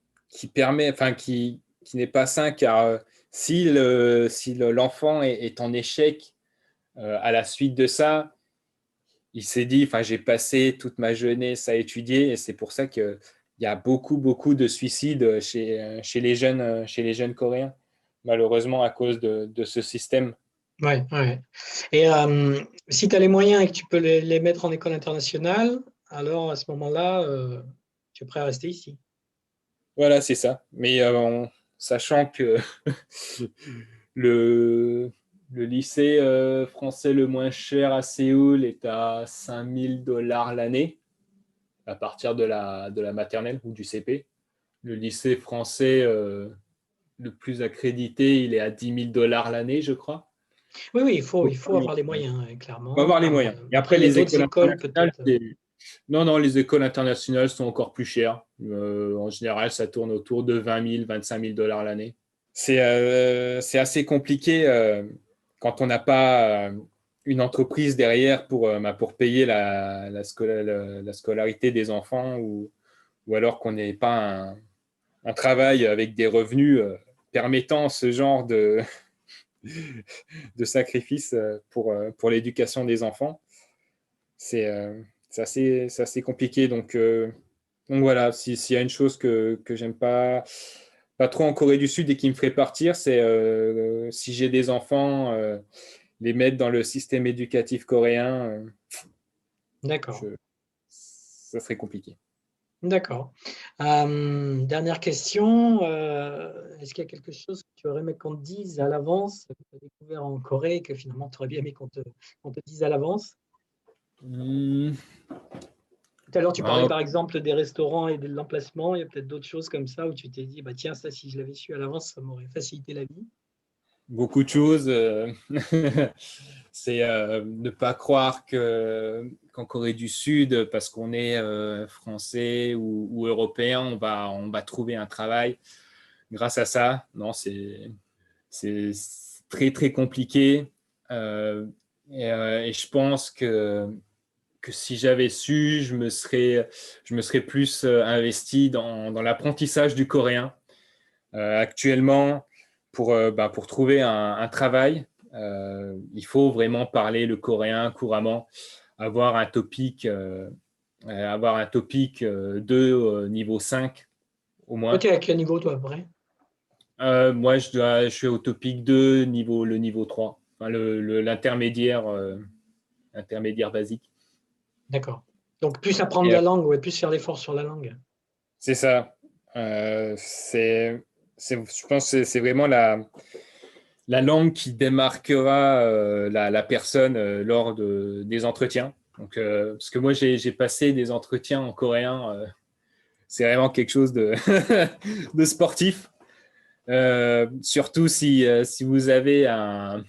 permet, enfin, qui n'est pas sain, car si l'enfant est en échec à la suite de ça, il s'est dit, enfin, j'ai passé toute ma jeunesse à étudier, et c'est pour ça qu'il y a beaucoup, beaucoup de suicides chez les jeunes Coréens, malheureusement à cause de ce système. Ouais, ouais. Et si tu as les moyens et que tu peux les mettre en école internationale, alors à ce moment-là, tu es prêt à rester ici. Voilà, c'est ça. Mais sachant que le, le lycée français le moins cher à Séoul est à 5 000 $ l'année, à partir de la maternelle ou du CP. Le lycée français le plus accrédité, il est à 10 000 $ l'année, je crois. Oui, oui, il faut avoir les Il moyens, faut avoir clairement. les moyens. Et Après, après, il y a les d'autres écoles écoles, internationales, peut-être. non, non, les écoles internationales sont encore plus chères. En général, ça tourne autour de 20 000, 25 000 $ l'année. C'est assez compliqué quand on n'a pas une entreprise derrière pour payer la scolarité des enfants, ou alors qu'on n'ait pas un travail avec des revenus permettant ce genre de sacrifice pour l'éducation des enfants. C'est assez compliqué. Donc voilà, s'il y a une chose que j'aime pas trop en Corée du Sud et qui me ferait partir, c'est si j'ai des enfants, les mettre dans le système éducatif coréen, D'accord. ça serait compliqué. D'accord. Dernière question. Est-ce qu'il y a quelque chose que tu aurais aimé qu'on te dise à l'avance, que tu as découvert en Corée, que finalement tu aurais bien aimé qu'on te dise à l'avance? Hmm. Tout à l'heure, tu parlais Ah, par exemple des restaurants et de l'emplacement. Il y a peut-être d'autres choses comme ça où tu t'es dit, bah, tiens, ça, si je l'avais su à l'avance, ça m'aurait facilité la vie. beaucoup de choses. C'est ne pas croire qu'en Corée du Sud, parce qu'on est français ou européen, on va trouver un travail grâce à ça. Non, c'est très, très compliqué. Euh, et je pense que si j'avais su, je me serais plus investi dans l'apprentissage du coréen. Actuellement, pour trouver un travail, il faut vraiment parler le coréen couramment, avoir un topic, de niveau 5 au Toi, moins. tu es à quel niveau, toi, après? Moi, je suis au topic 2, le niveau 3, enfin, l'intermédiaire basique. D'accord. Donc, plus apprendre Et, la langue, ouais, plus faire l'effort sur la langue. c'est ça. Je pense que c'est vraiment la langue qui démarquera la personne lors des entretiens. Donc, parce que moi, j'ai passé des entretiens en coréen. C'est vraiment quelque chose de sportif. Surtout si vous avez un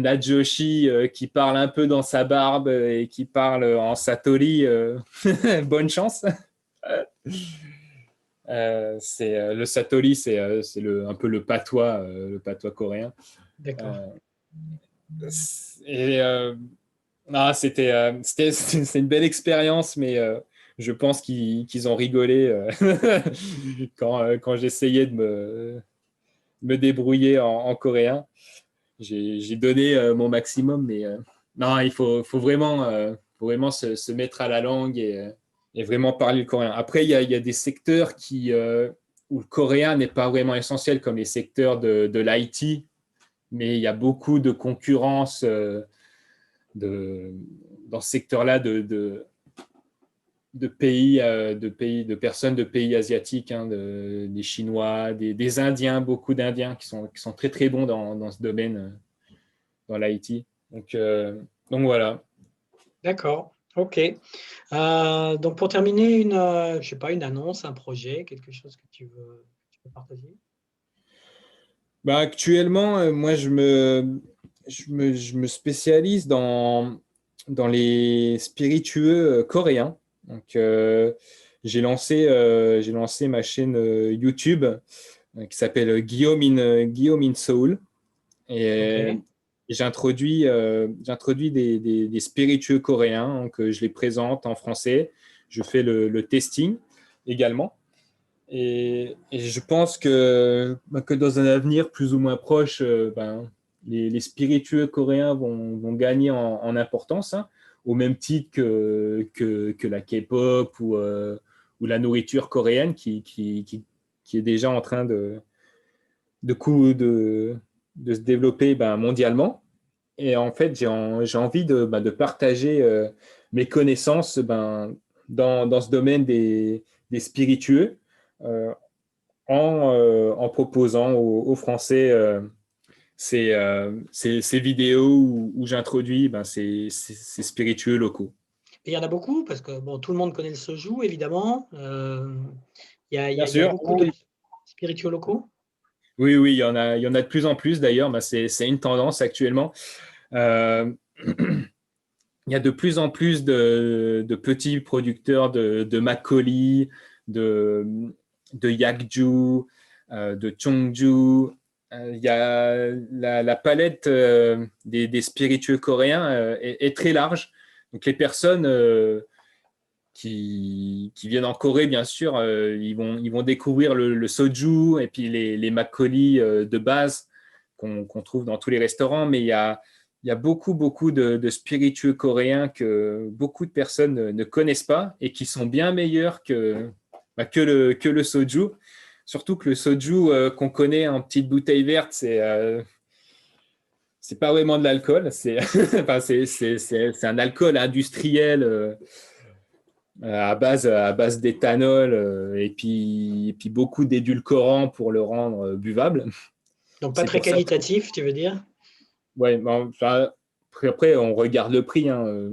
adjoshi qui parle un peu dans sa barbe et qui parle en satori, bonne chance. Le satori, c'est un peu le patois coréen. D'accord. Euh, et non, c'est une belle expérience, mais je pense qu'ils ont rigolé quand j'essayais de me débrouiller en coréen. J'ai donné mon maximum, mais non, il faut vraiment se mettre à la langue et vraiment parler le coréen. Après, il y a des secteurs où le coréen n'est pas vraiment essentiel, comme les secteurs de l'IT, mais il y a beaucoup de concurrence de, dans ce secteur-là de personnes de pays asiatiques, hein, des Chinois, des Indiens, beaucoup d'Indiens qui sont très très bons dans ce domaine, dans l'IT. Donc voilà. D'accord. OK. Donc, pour terminer, je sais pas, une annonce, un projet, quelque chose que tu veux partager? Actuellement, moi, je me spécialise dans les spiritueux coréens. Donc, j'ai lancé ma chaîne YouTube qui s'appelle Guillaume in Seoul. Et OK. j'introduis des spiritueux coréens. Donc, je les présente en français. Je fais le testing également. Et je pense que dans un avenir plus ou moins proche, les spiritueux coréens vont gagner en importance, hein, au même titre que la K-pop ou la nourriture coréenne qui est déjà en train de se développer mondialement. Et en fait, j'ai envie de partager mes connaissances dans ce domaine des spiritueux, euh, en proposant aux Français ces vidéos où j'introduis ces spiritueux locaux. Et il y en a beaucoup parce que bon, tout le monde connaît le soju, évidemment. Bien Il y a sûr, beaucoup de spiritueux locaux. oui, oui, il y en a de plus en plus d'ailleurs. C'est une tendance actuellement. Euh, il y a de plus en plus de petits producteurs de makgeolli, de, de yakju, de chongju. Il y a la palette des spiritueux coréens est très large. Donc les personnes qui viennent en Corée, bien sûr, ils vont découvrir le soju et puis les makgeolli de base qu'on trouve dans tous les restaurants. Mais il y a beaucoup, beaucoup de spiritueux coréens que beaucoup de personnes ne connaissent pas et qui sont bien meilleurs que le soju. Surtout que le soju qu'on connaît en petite bouteille verte, c'est pas vraiment de l'alcool. Enfin, c'est un alcool industriel à base d'éthanol et puis beaucoup d'édulcorants pour le rendre buvable. Donc, pas C'est très pour ça que, qualitatif, tu veux dire? ouais, bon, enfin, après, on regarde le prix. Hein,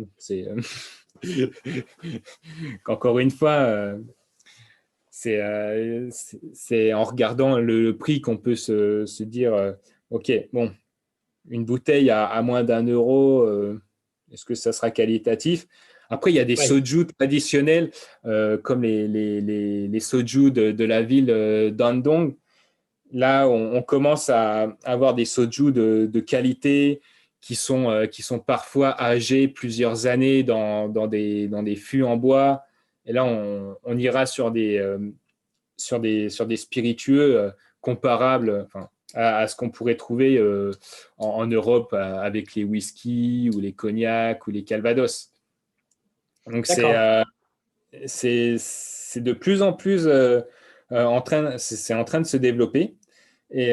encore une fois, c'est en regardant le prix qu'on peut se dire, OK, bon, une bouteille à moins d'1 euro, est-ce que ça sera qualitatif? Après, il y a des Oui. soju traditionnels, comme les soju de la ville d'Andong. Là, on commence à avoir des soju de qualité qui sont parfois âgés plusieurs années dans des fûts en bois. Et là, on ira sur des spiritueux comparables, enfin, à ce qu'on pourrait trouver en Europe avec les whisky ou les cognacs ou les calvados. Donc D'accord. c'est de plus en plus c'est en train de se développer et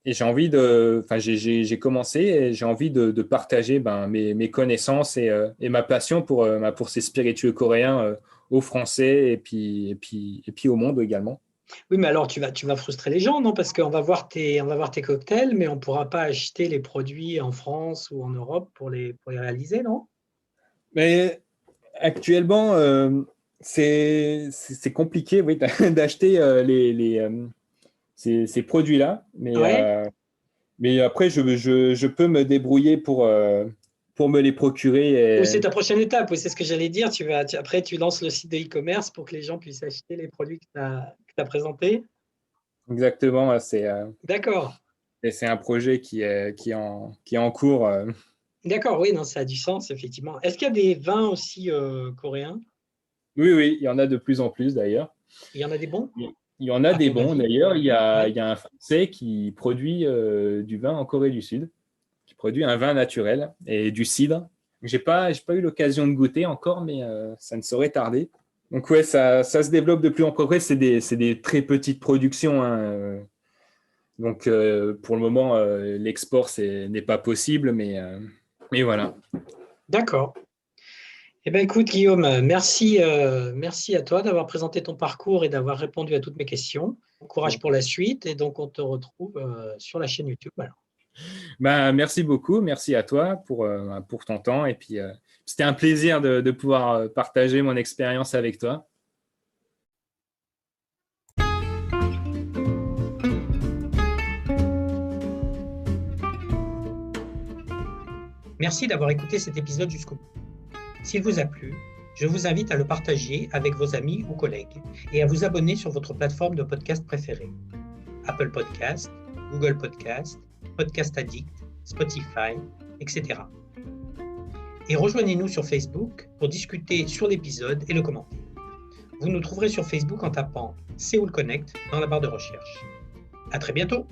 j'ai envie enfin j'ai commencé et j'ai envie de partager mes connaissances et ma passion pour ces spiritueux coréens aux Français et puis au monde également. Oui, mais alors tu vas frustrer les gens, non? Parce on va voir tes cocktails, mais on ne pourra pas acheter les produits en France ou en Europe pour les réaliser, non? Mais actuellement, c'est compliqué, oui, d'acheter ces produits-là, Ouais. mais après, je peux me débrouiller pour me les procurer. Ou c'est ta prochaine étape, oui, c'est ce que j'allais dire. Après, tu lances le site de e-commerce pour que les gens puissent acheter les produits que tu as présentés. Exactement, D'accord. c'est un projet qui est en cours. D'accord, oui, non, ça a du sens, effectivement. Est-ce qu'il y a des vins aussi coréens? Oui, oui, il y en a de plus en plus d'ailleurs. Il y en a des bons, Il y en a à des ton bons avis? d'ailleurs. Ouais. Il y a un Français qui produit du vin en Corée du Sud, qui produit un vin naturel et du cidre. J'ai pas eu l'occasion de goûter encore, mais ça ne saurait tarder. Donc ouais, ça se développe de plus en plus. Après, c'est des très petites productions. Hein. Donc pour le moment, l'export n'est pas possible, mais voilà. D'accord. Eh bien, écoute, Guillaume, merci à toi d'avoir présenté ton parcours et d'avoir répondu à toutes mes questions. Bon courage pour la suite et donc on te retrouve sur la chaîne YouTube. Alors. Ben, merci beaucoup, merci à toi pour ton temps. Et puis, c'était un plaisir de pouvoir partager mon expérience avec toi. Merci d'avoir écouté cet épisode jusqu'au bout. S'il vous a plu, je vous invite à le partager avec vos amis ou collègues et à vous abonner sur votre plateforme de podcast préférée. Apple Podcast, Google Podcast, Podcast Addict, Spotify, etc. Et rejoignez-nous sur Facebook pour discuter sur l'épisode et le commenter. Vous nous trouverez sur Facebook en tapant Séoul Connect dans la barre de recherche. À très bientôt!